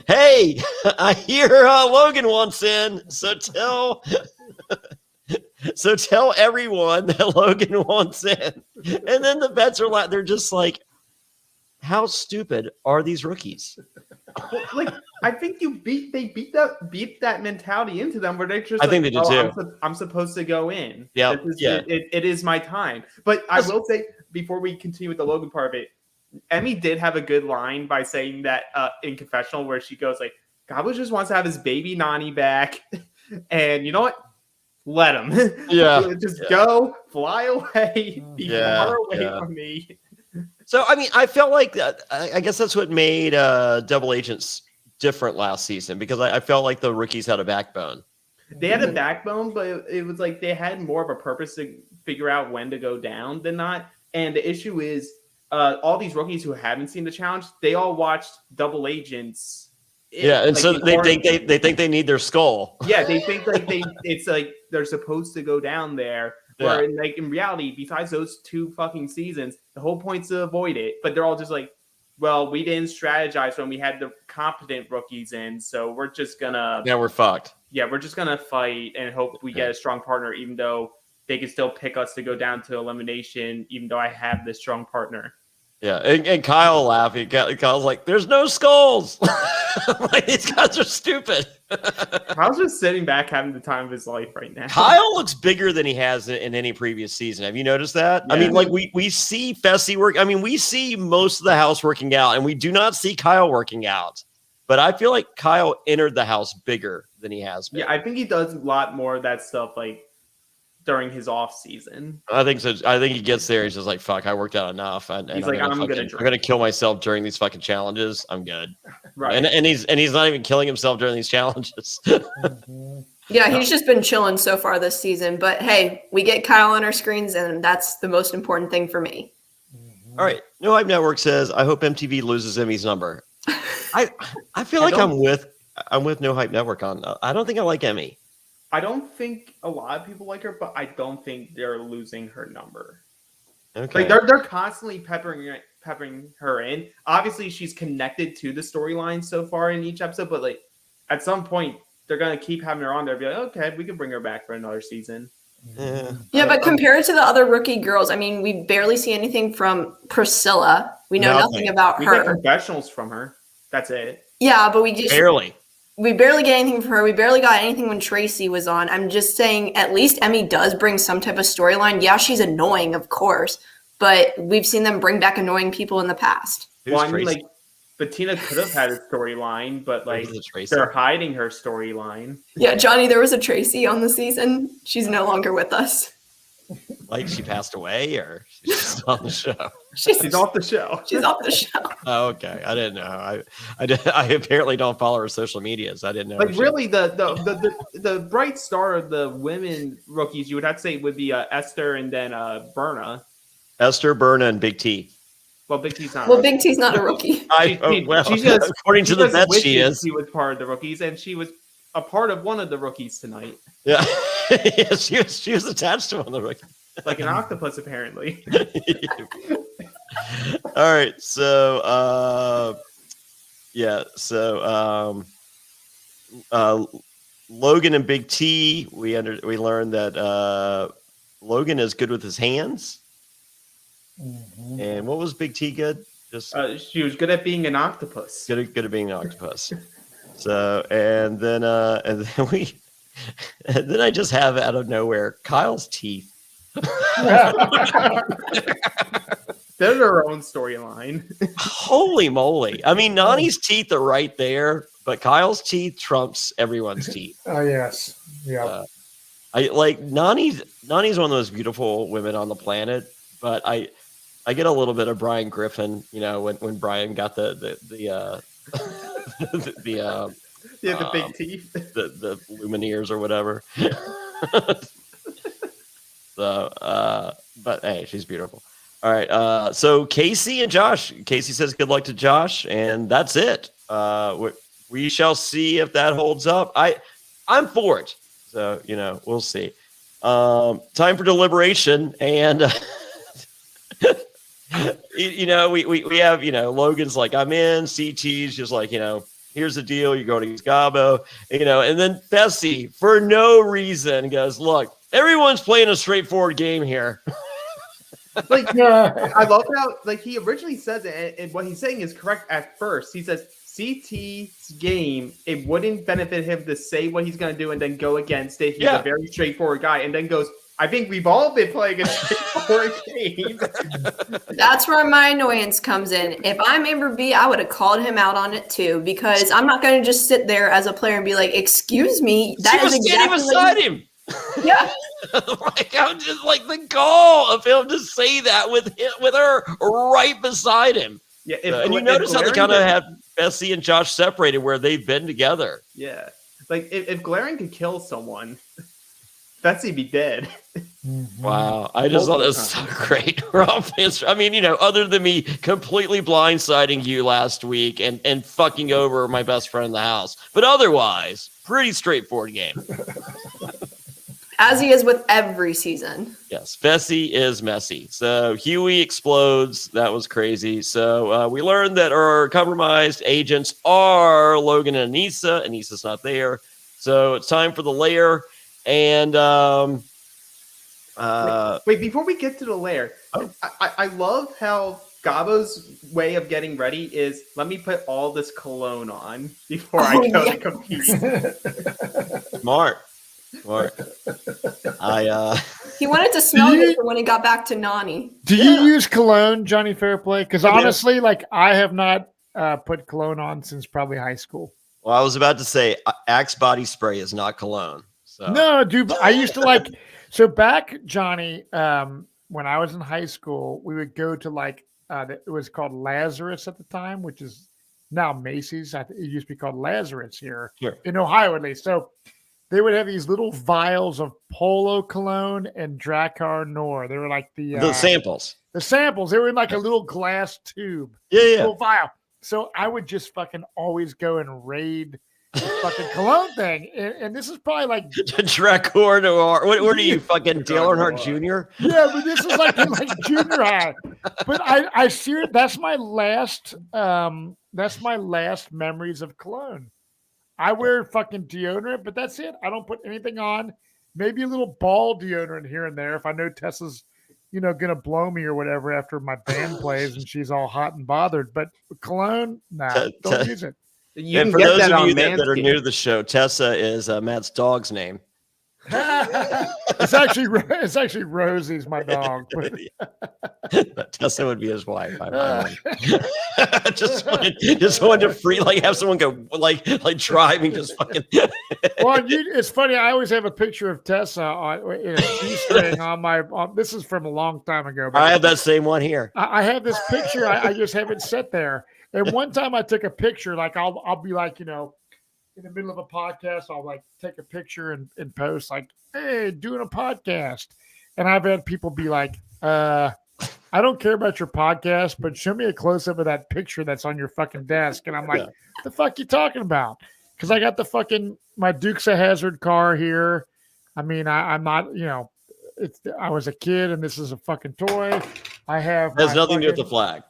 hey, I hear Logan wants in. So tell everyone that Logan wants in. And then the vets are like, they're just like, how stupid are these rookies? Like, I think they beat that mentality into them where they're just. I think they did too. I'm supposed to go in. Yeah, it is my time. But I will say before we continue with the Logan part of it, Emmy did have a good line by saying that in confessional where she goes like, Gabo just wants to have his baby Nani back, and you know what? Let him. Yeah, just go fly away, be far away from me. So, I mean, I felt like I guess that's what made Double Agents different last season because I felt like the rookies had a backbone. They had a backbone, but it was like they had more of a purpose to figure out when to go down than not. And the issue is all these rookies who haven't seen the challenge, they all watched Double Agents. And so they think they need their skull. Yeah, they think it's like they're supposed to go down there. Where in reality, besides those 2 fucking seasons, the whole point's to avoid it. But they're all just like, well, we didn't strategize when we had the competent rookies in, so we're just gonna. Yeah, we're fucked. Yeah, we're just gonna fight and hope we get a strong partner, even though they can still pick us to go down to elimination, even though I have this strong partner. Yeah, and Kyle laughing. Kyle's like, "There's no skulls. Like these guys are stupid." Kyle's just sitting back having the time of his life right now. Kyle looks bigger than he has in any previous season. Have you noticed that? Yeah. I mean, like we see Fessy work. I mean, we see most of the house working out, and we do not see Kyle working out. But I feel like Kyle entered the house bigger than he has been. Yeah, I think he does a lot more of that stuff like during his off season. I think so. I think he gets there. He's just like, "Fuck, I worked out enough." And he's like, "I'm gonna kill myself during these fucking challenges. I'm good." Right. And he's not even killing himself during these challenges. Yeah, he's just been chilling so far this season. But hey, we get Kyle on our screens, and that's the most important thing for me. All right. No Hype Network says, "I hope MTV loses Emmy's number." I feel like I'm with No Hype Network on. I don't think I like Emmy. I don't think a lot of people like her, but I don't think they're losing her number. Okay. Like they're constantly peppering her in. Obviously, she's connected to the storyline so far in each episode, but like at some point, they're gonna keep having her on there. Be like, okay, we can bring her back for another season. Yeah, but compared to the other rookie girls, I mean, we barely see anything from Priscilla. We know nothing about her. We get confessionals from her. That's it. Yeah, but we just barely. We barely get anything from her. We barely got anything when Tracy was on. I'm just saying, at least Emmy does bring some type of storyline. Yeah, she's annoying, of course, but we've seen them bring back annoying people in the past. Well, I mean, like, Bettina could have had a storyline, but like they're hiding her storyline. Yeah, Johnny, there was a Tracy on the season. She's no longer with us. Like she passed away, or she's just on the show? She's off the show. She's off the show. Oh, okay. I didn't know. I apparently don't follow her social medias. I didn't know. Like really, the bright star of the women rookies, you would have to say would be Esther and then Berna. Esther, Berna, and Big T. Well, Big T's not. Well, Big T's not a rookie. According to the bets, she is. She was part of the rookies, and she was a part of one of the rookies tonight. Yeah, yeah, she was attached to one of the rookies, like an octopus, apparently. All right, so Logan and Big T, we learned that Logan is good with his hands. Mm-hmm. And what was Big T good? Just she was good at being an octopus. Good at being an octopus. So and then I just have out of nowhere Kyle's teeth. They're their own storyline. Holy moly! I mean, Nani's teeth are right there, but Kyle's teeth trumps everyone's teeth. Oh yes, yeah. I like Nani's one of the most beautiful women on the planet, but I get a little bit of Brian Griffin, when Brian got the big teeth, the Lumineers or whatever. So, but hey, she's beautiful. All right. So Casey and Josh. Casey says good luck to Josh, and that's it. We shall see if that holds up. I'm for it. So we'll see. Time for deliberation, and we have Logan's like, I'm in. CT's just like, here's the deal. You're going against Gabo, and then Fessy for no reason goes, look, everyone's playing a straightforward game here. Like, I love how he originally says it, and what he's saying is correct at first. He says CT's game, it wouldn't benefit him to say what he's going to do and then go against it. He's a very straightforward guy, and then goes, I think we've all been playing a straightforward game. That's where my annoyance comes in. If I'm Amber B, I would have called him out on it too, because I'm not going to just sit there as a player and be like, excuse me. She was standing beside him. Yeah. I'm just like the goal of him to say that with her right beside him. Yeah, and you notice how they kind of had Fessy and Josh separated where they've been together. Yeah, like if Glaring could kill someone, Fessy be dead. Wow, I just thought that was so great. We're all fans. I mean, other than me completely blindsiding you last week and fucking over my best friend in the house, but otherwise, pretty straightforward game. As he is with every season. Yes, Fessy is messy. So Huey explodes. That was crazy. So we learned that our compromised agents are Logan and Anissa. Anissa's not there. So it's time for the lair. And wait, before we get to the lair, I love how Gabo's way of getting ready is, let me put all this cologne on before I go to compete. Smart. He wanted to smell it when he got back to Nani. Do you use cologne, Johnny Fairplay? Because honestly, I have not put cologne on since probably high school. Well, I was about to say Axe body spray is not cologne. So. No, dude. I used to so back, Johnny, when I was in high school, we would go to it was called Lazarus at the time, which is now Macy's. It used to be called Lazarus here in Ohio, at least. So they would have these little vials of Polo cologne and Drakkar Noir. They were like the samples. The samples. They were in like a little glass tube. Yeah. Little vial. So I would just fucking always go and raid the fucking cologne thing. And this is probably like Drakkar Noir. What are you, fucking Dale Earnhardt Jr.? Yeah, but this is like in junior high. But I see that's my last memories of cologne. I wear fucking deodorant, but that's it. I don't put anything on. Maybe a little ball deodorant here and there if I know Tessa's, gonna blow me or whatever after my band plays and she's all hot and bothered. But cologne, don't use it. And for those of you that are new to the show, Tessa is Matt's dog's name. It's actually Rosie's my dog. Tessa would be his wife. Just wanted to have someone go like driving, just fucking. Well, it's funny. I always have a picture of Tessa in a G-string on my. This is from a long time ago. I have that same one here. I have this picture. I just have it set there. And one time I took a picture. Like I'll be like, in the middle of a podcast, I'll like take a picture and post like, "Hey, doing a podcast." And I've had people be like, "I don't care about your podcast, but show me a close up of that picture that's on your fucking desk." And I'm like, "The fuck you talking about?" Because I got my Dukes of Hazzard car here. I mean, I'm not, I was a kid and this is a fucking toy. It has nothing to do with the flag.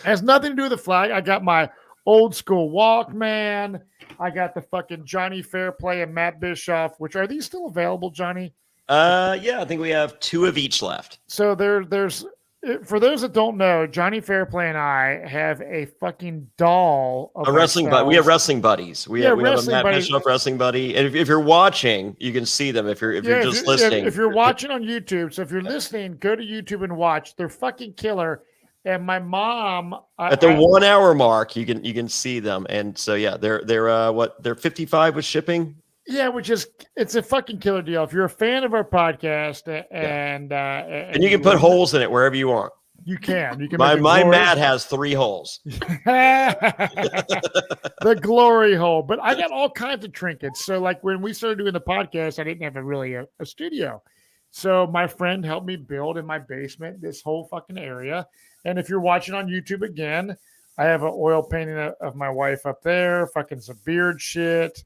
Has nothing to do with the flag. I got my old school Walkman. I got the fucking Johnny Fairplay and Matt Bischoff, which are these still available, Johnny? Yeah, I think we have 2 of each left. So there's for those that don't know, Johnny Fairplay and I have a fucking doll of a wrestling buddy. We have wrestling buddies. We have a Matt Bischoff wrestling buddy. And if you're watching, you can see them. If you're just listening, if you're watching on YouTube, so if you're listening, go to YouTube and watch. They're fucking killer. And my mom at the 1 hour mark, you can see them. And so they're 55 with shipping. Yeah, it's a fucking killer deal. If you're a fan of our podcast and you can put holes in it wherever you want. You can. My mat has 3 holes. The glory hole. But I got all kinds of trinkets. So like when we started doing the podcast, I didn't have a studio. So my friend helped me build in my basement this whole fucking area. And if you're watching on YouTube again, I have an oil painting of my wife up there, fucking some beard shit.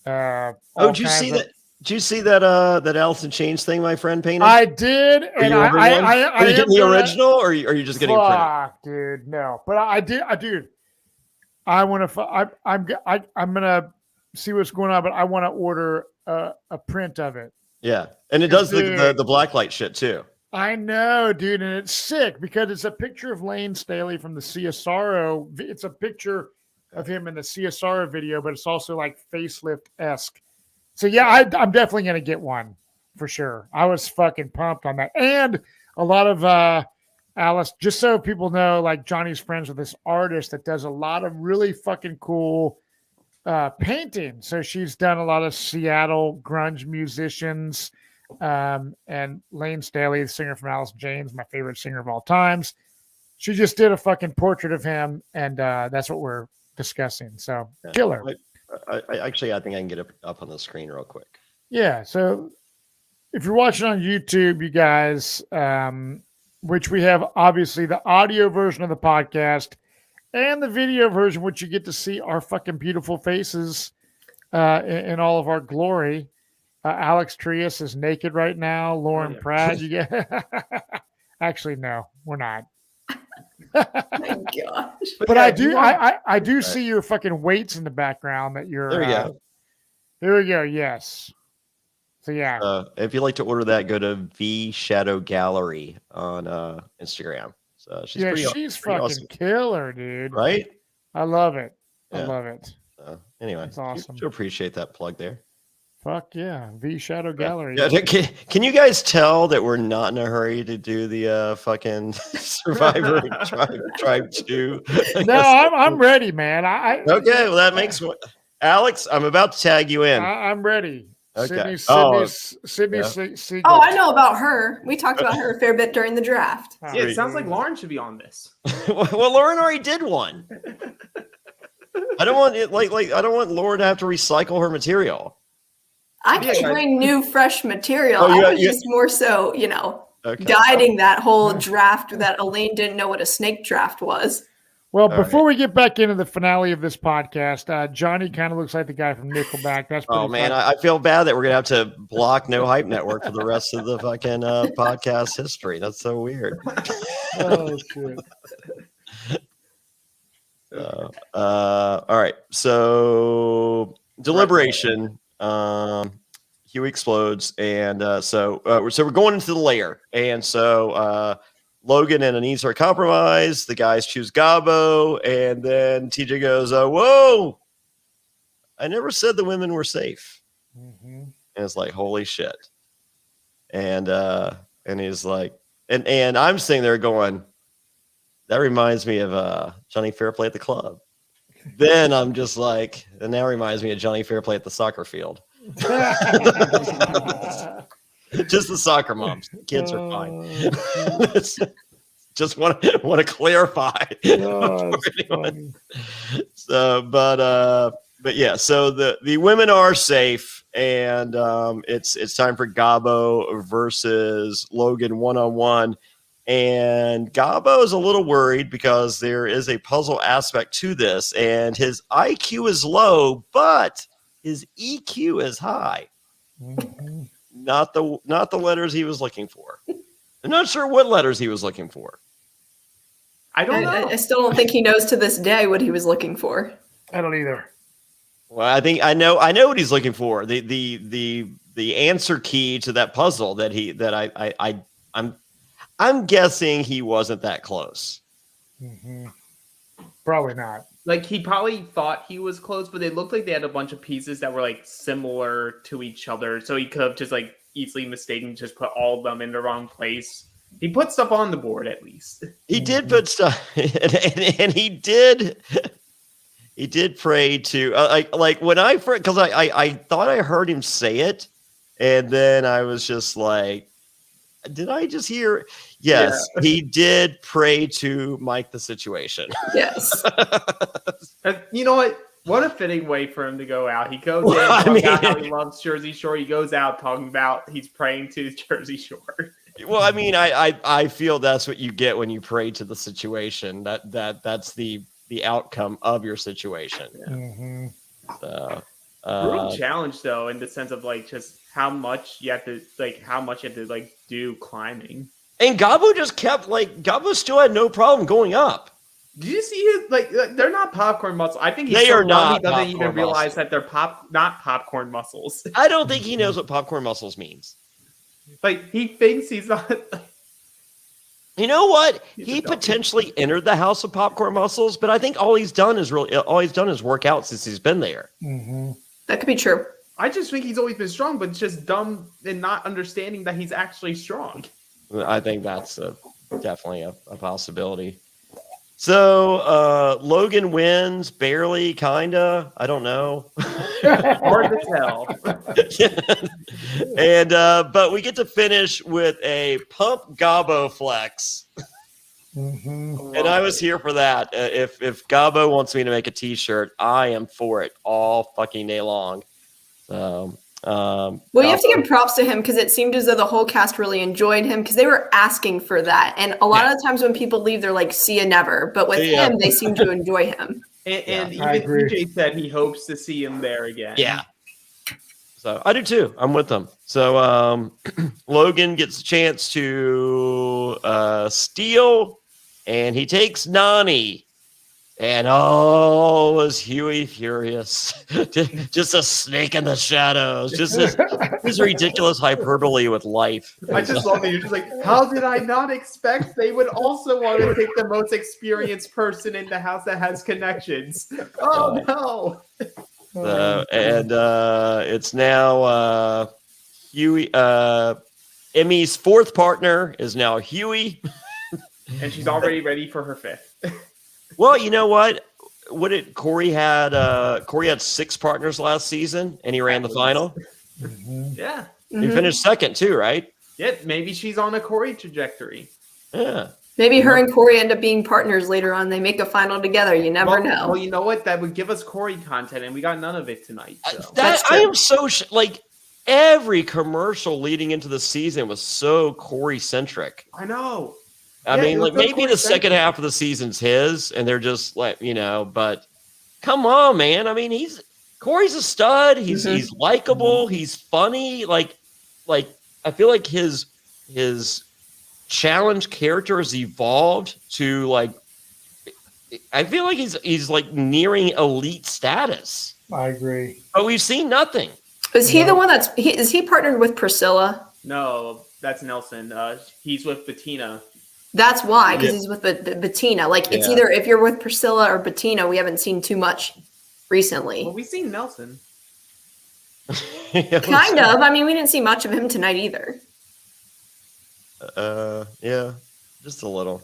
Did you see that? Did you see that Alice in Chains thing my friend painted? I did, and are you getting the original, or are you just getting printed? Dude, no. But I did, dude. I want to. I'm gonna see what's going on, but I want to order a print of it. Yeah, and it does the blacklight shit too. I know, dude, and it's sick because it's a picture of Lane Staley from the CSRO. It's a picture of him in the CSRO video, but it's also like facelift-esque. So yeah, I'm definitely gonna get one for sure. I was fucking pumped on that, and a lot of Alice. Just so people know, like Johnny's friends with this artist that does a lot of really fucking cool painting. So she's done a lot of Seattle grunge musicians. And Lane Staley, the singer from Alice in Chains, my favorite singer of all times. She just did a fucking portrait of him, and that's what we're discussing. So killer. I think I can get it up on the screen real quick. Yeah. So if you're watching on YouTube, you guys, which we have obviously the audio version of the podcast and the video version, which you get to see our fucking beautiful faces in all of our glory. Alex Trias is naked right now. Lauren Pratt, you get. Actually, no, we're not. My gosh! But I do see your fucking weights in the background. That you're. There we go. There we go. Yes. So yeah. If you'd like to order that, go to V Shadow Gallery on Instagram. So she's fucking awesome. Killer, dude. Right? I love it. Yeah. I love it. Anyway, it's awesome. I appreciate that plug there. Fuck yeah, V Shadow Gallery. Yeah. Can you guys tell that we're not in a hurry to do the fucking Survivor Tribe 2? No, I'm ready, man. Okay, well that makes Alex. I'm about to tag you in. I'm ready. Okay. Sydney Siegel. Oh, I know about her. We talked about her a fair bit during the draft. Yeah, it sounds like Lauren should be on this. Well, Lauren already did one. I don't want it I don't want Lauren to have to recycle her material. I can bring new, fresh material. I was just more so, guiding that whole draft that Elaine didn't know what a snake draft was. Well, before we get back into the finale of this podcast, Johnny kind of looks like the guy from Nickelback. That's pretty man, I feel bad that we're gonna have to block No Hype Network for the rest of the fucking podcast history. That's so weird. Oh shit. All right. So deliberation. Huey explodes, and so we're going into the lair, and so Logan and Anise are compromised. The guys choose Gabo, and then TJ goes, "Whoa! I never said the women were safe." Mm-hmm. And it's like, holy shit. And he's like, and I'm sitting there going, that reminds me of Johnny Fairplay at the club. Then I'm just like, and that reminds me of Johnny Fairplay at the soccer field. Just the soccer moms. The kids are fine. Just want to clarify. So, but yeah. So the women are safe, and it's time for Gabo versus Logan 1-on-1. And Gabo is a little worried because there is a puzzle aspect to this, and his IQ is low, but his EQ is high. Mm-hmm. Not the letters he was looking for. I'm not sure what letters he was looking for. I don't know. I still don't think he knows to this day what he was looking for. I don't either. Well, I think I know what he's looking for. The answer key to that puzzle I'm guessing he wasn't that close. Mm-hmm. Probably not. Like, he probably thought he was close, but they looked like they had a bunch of pieces that were like similar to each other. So he could have just like easily mistaken, just put all of them in the wrong place. He put stuff on the board at least. He did put stuff, and he did pray to like when because I thought I heard him say it, and then I was just like, did I just hear? Yes, yeah. He did pray to Mike the Situation. Yes. You know what? What a fitting way for him to go out. He goes in talking about how he loves Jersey Shore. He goes out talking about he's praying to Jersey Shore. Well, I mean, I feel that's what you get when you pray to the situation. That's the outcome of your situation. Yeah. Mm-hmm. So, brutal challenge though, in the sense of like just how much you have to do climbing. And Gabo just kept Gabo still had no problem going up. Did you see his they're not popcorn muscles. I think they are not. He doesn't even realize that they're not popcorn muscles. I don't think he knows what popcorn muscles means. Like, he thinks he's not. You know what? He potentially entered the house of popcorn muscles, but I think all he's done is work out since he's been there. Mm-hmm. That could be true. I just think he's always been strong, but just dumb and not understanding that he's actually strong. I think that's definitely a possibility. So Logan wins, barely, kinda. I don't know. Hard to tell. And but we get to finish with a pump Gabo flex. Mm-hmm. And I was here for that. If Gabo wants me to make a T-shirt, I am for it all fucking day long. Well, you have to give props to him because it seemed as though the whole cast really enjoyed him because they were asking for that. And a lot of the times when people leave, they're like, see you never. But with him, they seem to enjoy him. And even TJ said he hopes to see him there again. Yeah. So I do too. I'm with them. So Logan gets a chance to steal, and he takes Nani. And was Huey furious? Just a snake in the shadows. Just this ridiculous hyperbole with life. I just love that you're just like, how did I not expect they would also want to pick the most experienced person in the house that has connections? Oh no! And it's now Huey. Emmy's fourth partner is now Huey, and she's already ready for her fifth. Well, you know what? Corey had 6 partners last season, and he ran the final. Mm-hmm. Yeah. He finished second too, right? Yeah, maybe she's on a Corey trajectory. Yeah. Maybe her and Corey end up being partners later on. They make a final together. You never know. Well, you know what? That would give us Corey content, and we got none of it tonight. So. I am so every commercial leading into the season was so Corey centric. I know. I mean, maybe the second half of the season's his, and they're just but come on, man. I mean, Corey's a stud. He's likable. He's funny. Like I feel like his challenge character has evolved to I feel like he's nearing elite status. I agree. But we've seen nothing. Is he the one is he partnered with Priscilla? No, that's Nelson. He's with Bettina. That's why, because he's with Bettina. It's either if you're with Priscilla or Bettina, we haven't seen too much recently. Well, we've seen Nelson. Kind of. I mean, we didn't see much of him tonight either. Yeah, just a little.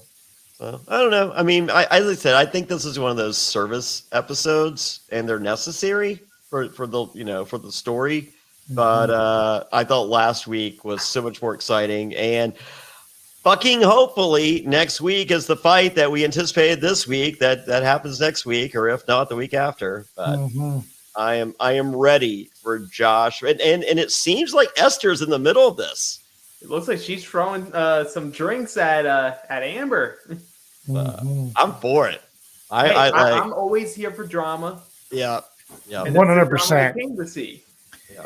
So I don't know. I mean, as I said, I think this is one of those service episodes, and they're necessary for the for the story. But I thought last week was so much more exciting, and fucking hopefully next week is the fight that we anticipated this week that happens next week, or if not the week after. But I am ready for Josh, and it seems like Esther's in the middle of this. It looks like she's throwing some drinks at Amber. I'm for it. I'm always here for drama. Yeah, 100%. Came to see. Yeah.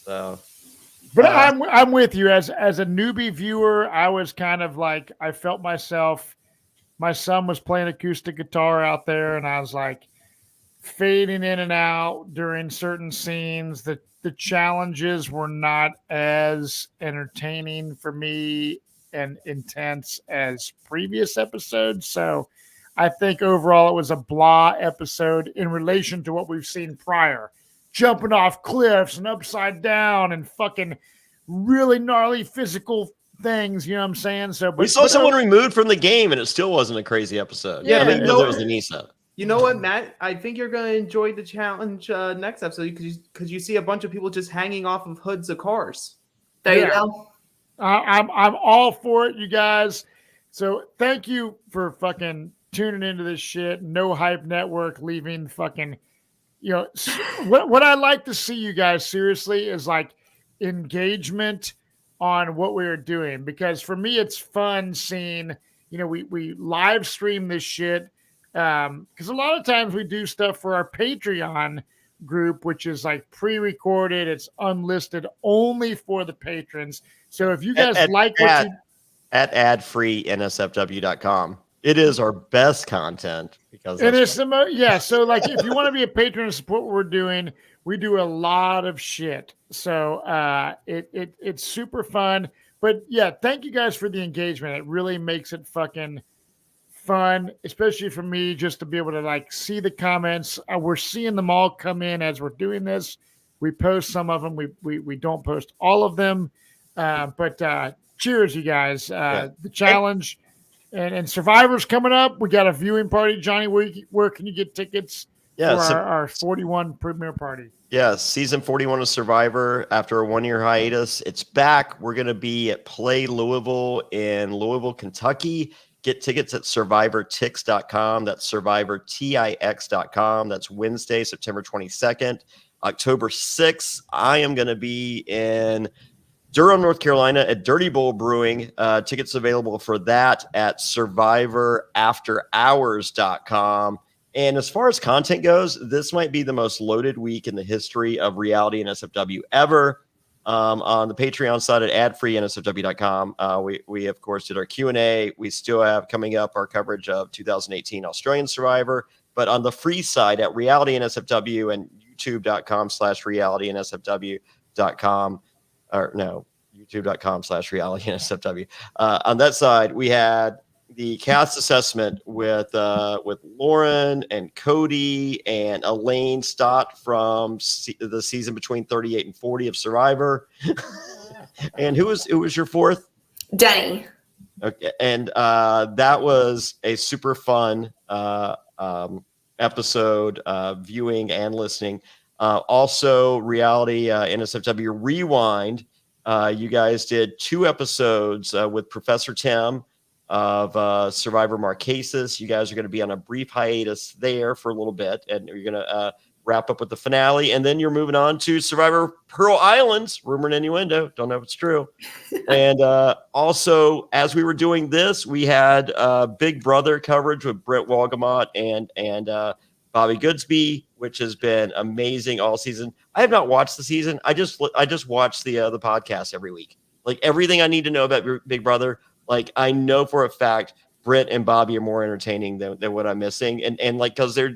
So, but I'm with you as a newbie viewer. I was kind of like, I felt myself. My son was playing acoustic guitar out there, and I was like fading in and out during certain scenes. The challenges were not as entertaining for me and intense as previous episodes. So I think overall it was a blah episode in relation to what we've seen prior. Jumping off cliffs and upside down and fucking really gnarly physical things, you know what I'm saying? So we saw someone removed from the game and it still wasn't a crazy episode. Yeah, I mean, because it was Anissa. You know what, Matt? I think you're going to enjoy the challenge next episode because you see a bunch of people just hanging off of hoods of cars. There you go. I'm all for it, you guys. So thank you for fucking tuning into this shit. No Hype Network leaving fucking, what I like to see you guys seriously is like engagement on what we are doing, because for me it's fun seeing, we live stream this shit. Because a lot of times we do stuff for our Patreon group, which is like pre-recorded. It's unlisted only for the patrons. So if you guys at adfreeNSFW.com, it is our best content because it is So like if you want to be a patron and support what we're doing, we do a lot of shit. So it's super fun. But yeah, thank you guys for the engagement. It really makes it fucking fun, especially for me, just to be able to like see the comments. We're seeing them all come in as we're doing this. We post some of them. We don't post all of them. But cheers, you guys. The challenge and Survivor's coming up. We got a viewing party. Johnny, where can you get tickets for our 41 premiere party? Yeah, season 41 of Survivor after a 1-year hiatus. It's back. We're going to be at Play Louisville in Louisville, Kentucky. Get tickets at survivortix.com. That's survivortix.com. That's Wednesday, September 22nd. October 6th, I am going to be in Durham, North Carolina at Dirty Bull Brewing. Tickets available for that at survivorafterhours.com. And as far as content goes, this might be the most loaded week in the history of reality and SFW ever. On the Patreon side at adfreeNSFW.com, we of course did our Q&A. We still have coming up our coverage of 2018 Australian Survivor. But on the free side at Reality NSFW and youtube.com/realitynSFW.com, or no, youtube.com/realitynSFW. On that side, we had the cast assessment with Lauren and Cody and Elaine Stott from the season between 38 and 40 of Survivor. And who was your fourth? Denny. Okay, and that was a super fun episode, viewing and listening. Also, Reality NSFW Rewind. You guys did 2 episodes with Professor Tim of Survivor Marquesas. You guys are going to be on a brief hiatus there for a little bit, and you're going to wrap up with the finale, and then you're moving on to Survivor Pearl Islands. Rumor and innuendo. Don't know if it's true. And also, as we were doing this, we had Big Brother coverage with Brett Walgamot and Bobby Goodsby, which has been amazing all season. I have not watched the season. I just watch the podcast every week. Like everything I need to know about Big Brother. Like I know for a fact Britt and Bobby are more entertaining than what I'm missing, and like because they're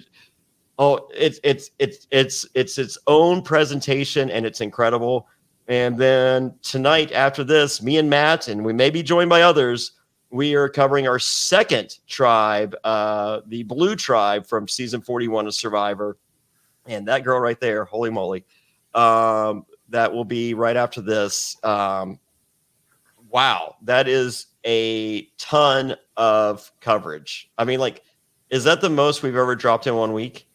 it's its own presentation and it's incredible. And then tonight after this, me and Matt, and we may be joined by others, we are covering our second tribe, the Blue Tribe from season 41 of Survivor, and that girl right there, holy moly. that will be right after this. Wow, that is a ton of coverage. I mean, like, is that the most we've ever dropped in 1 week?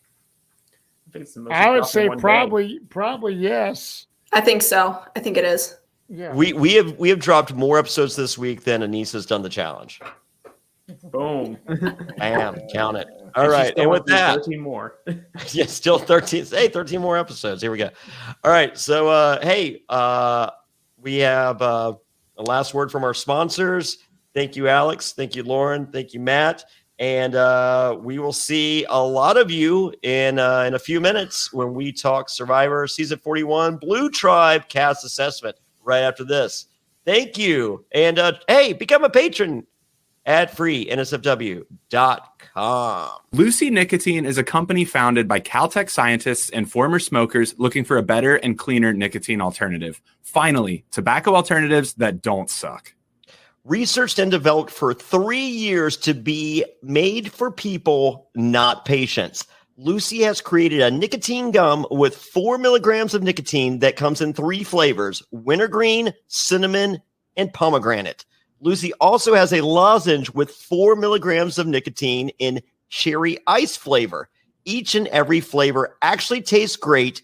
I would say probably yes. I think so. I think it is. Yeah. We have dropped more episodes this week than Anissa's done the challenge. Boom. Bam, count it. All right, and with that, 13 more. yeah, still 13. Hey, 13 more episodes. Here we go. All right, so we have a last word from our sponsors. Thank you, Alex. Thank you, Lauren. Thank you, Matt. And we will see a lot of you in a few minutes when we talk Survivor Season 41 Blue Tribe Cast Assessment right after this. Thank you. And hey, become a patron at freeNSFW.com. Lucy Nicotine is a company founded by Caltech scientists and former smokers looking for a better and cleaner nicotine alternative. Finally, tobacco alternatives that don't suck. Researched and developed for 3 years to be made for people, not patients. Lucy has created a nicotine gum with 4 milligrams of nicotine that comes in 3 flavors: wintergreen, cinnamon, and pomegranate. Lucy also has a lozenge with 4 milligrams of nicotine in cherry ice flavor. Each and every flavor actually tastes great,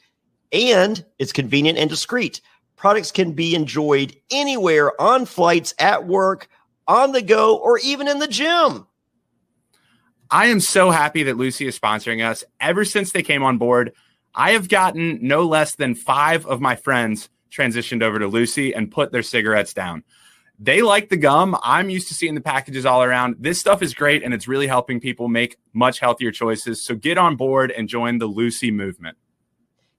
and it's convenient and discreet. Products can be enjoyed anywhere, on flights, at work, on the go, or even in the gym. I am so happy that Lucy is sponsoring us. Ever since they came on board, I have gotten no less than 5 of my friends transitioned over to Lucy and put their cigarettes down. They like the gum. I'm used to seeing the packages all around. This stuff is great, and it's really helping people make much healthier choices. So get on board and join the Lucy movement.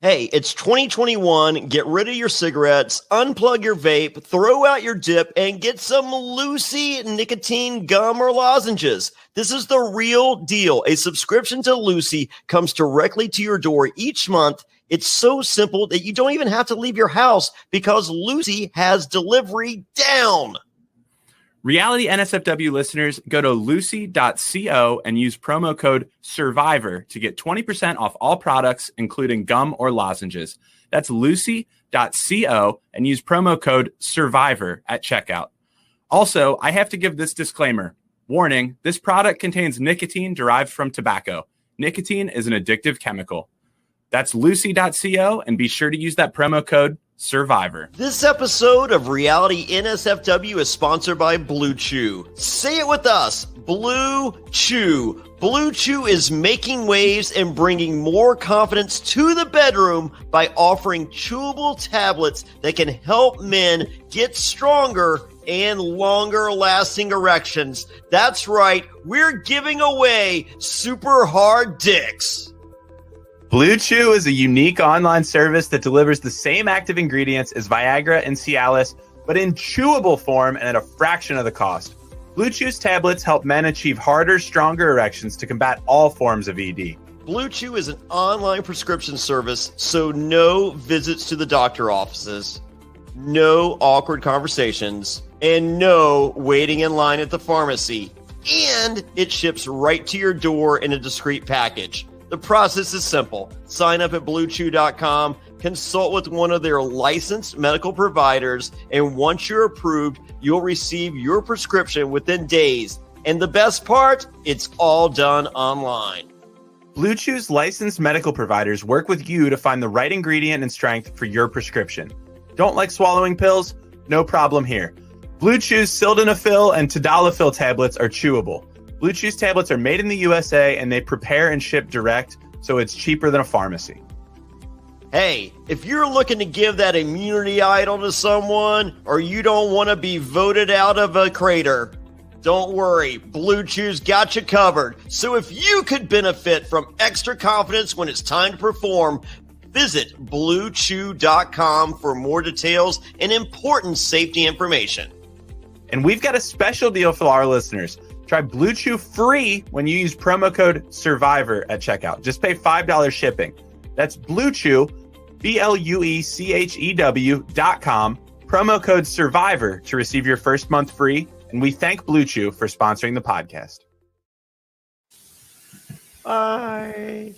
Hey, it's 2021. Get rid of your cigarettes, unplug your vape, throw out your dip, and get some Lucy nicotine gum or lozenges. This is the real deal. A subscription to Lucy comes directly to your door each month. It's so simple that you don't even have to leave your house because Lucy has delivery down. Reality NSFW listeners, go to lucy.co and use promo code SURVIVOR to get 20% off all products, including gum or lozenges. That's lucy.co and use promo code SURVIVOR at checkout. Also, I have to give this disclaimer. Warning, this product contains nicotine derived from tobacco. Nicotine is an addictive chemical. That's lucy.co, and be sure to use that promo code SURVIVOR. This episode of Reality NSFW is sponsored by Blue Chew. Say it with us, Blue Chew. Blue Chew is making waves and bringing more confidence to the bedroom by offering chewable tablets that can help men get stronger and longer lasting erections. That's right, we're giving away super hard dicks. Blue Chew is a unique online service that delivers the same active ingredients as Viagra and Cialis, but in chewable form and at a fraction of the cost. Blue Chew's tablets help men achieve harder, stronger erections to combat all forms of ED. Blue Chew is an online prescription service, so no visits to the doctor offices, no awkward conversations, and no waiting in line at the pharmacy. And it ships right to your door in a discreet package. The process is simple. Sign up at BlueChew.com, consult with one of their licensed medical providers, and once you're approved, you'll receive your prescription within days. And the best part, it's all done online. Blue Chew's licensed medical providers work with you to find the right ingredient and strength for your prescription. Don't like swallowing pills? No problem here. Blue Chew's sildenafil and tadalafil tablets are chewable. Blue Chew's tablets are made in the USA and they prepare and ship direct, so it's cheaper than a pharmacy. Hey, if you're looking to give that immunity idol to someone, or you don't want to be voted out of a crater, don't worry, Blue Chew's got you covered. So if you could benefit from extra confidence when it's time to perform, visit BlueChew.com for more details and important safety information. And we've got a special deal for our listeners. Try Blue Chew free when you use promo code SURVIVOR at checkout. Just pay $5 shipping. That's Blue Chew, BlueChew.com, promo code SURVIVOR to receive your first month free. And we thank Blue Chew for sponsoring the podcast. Bye.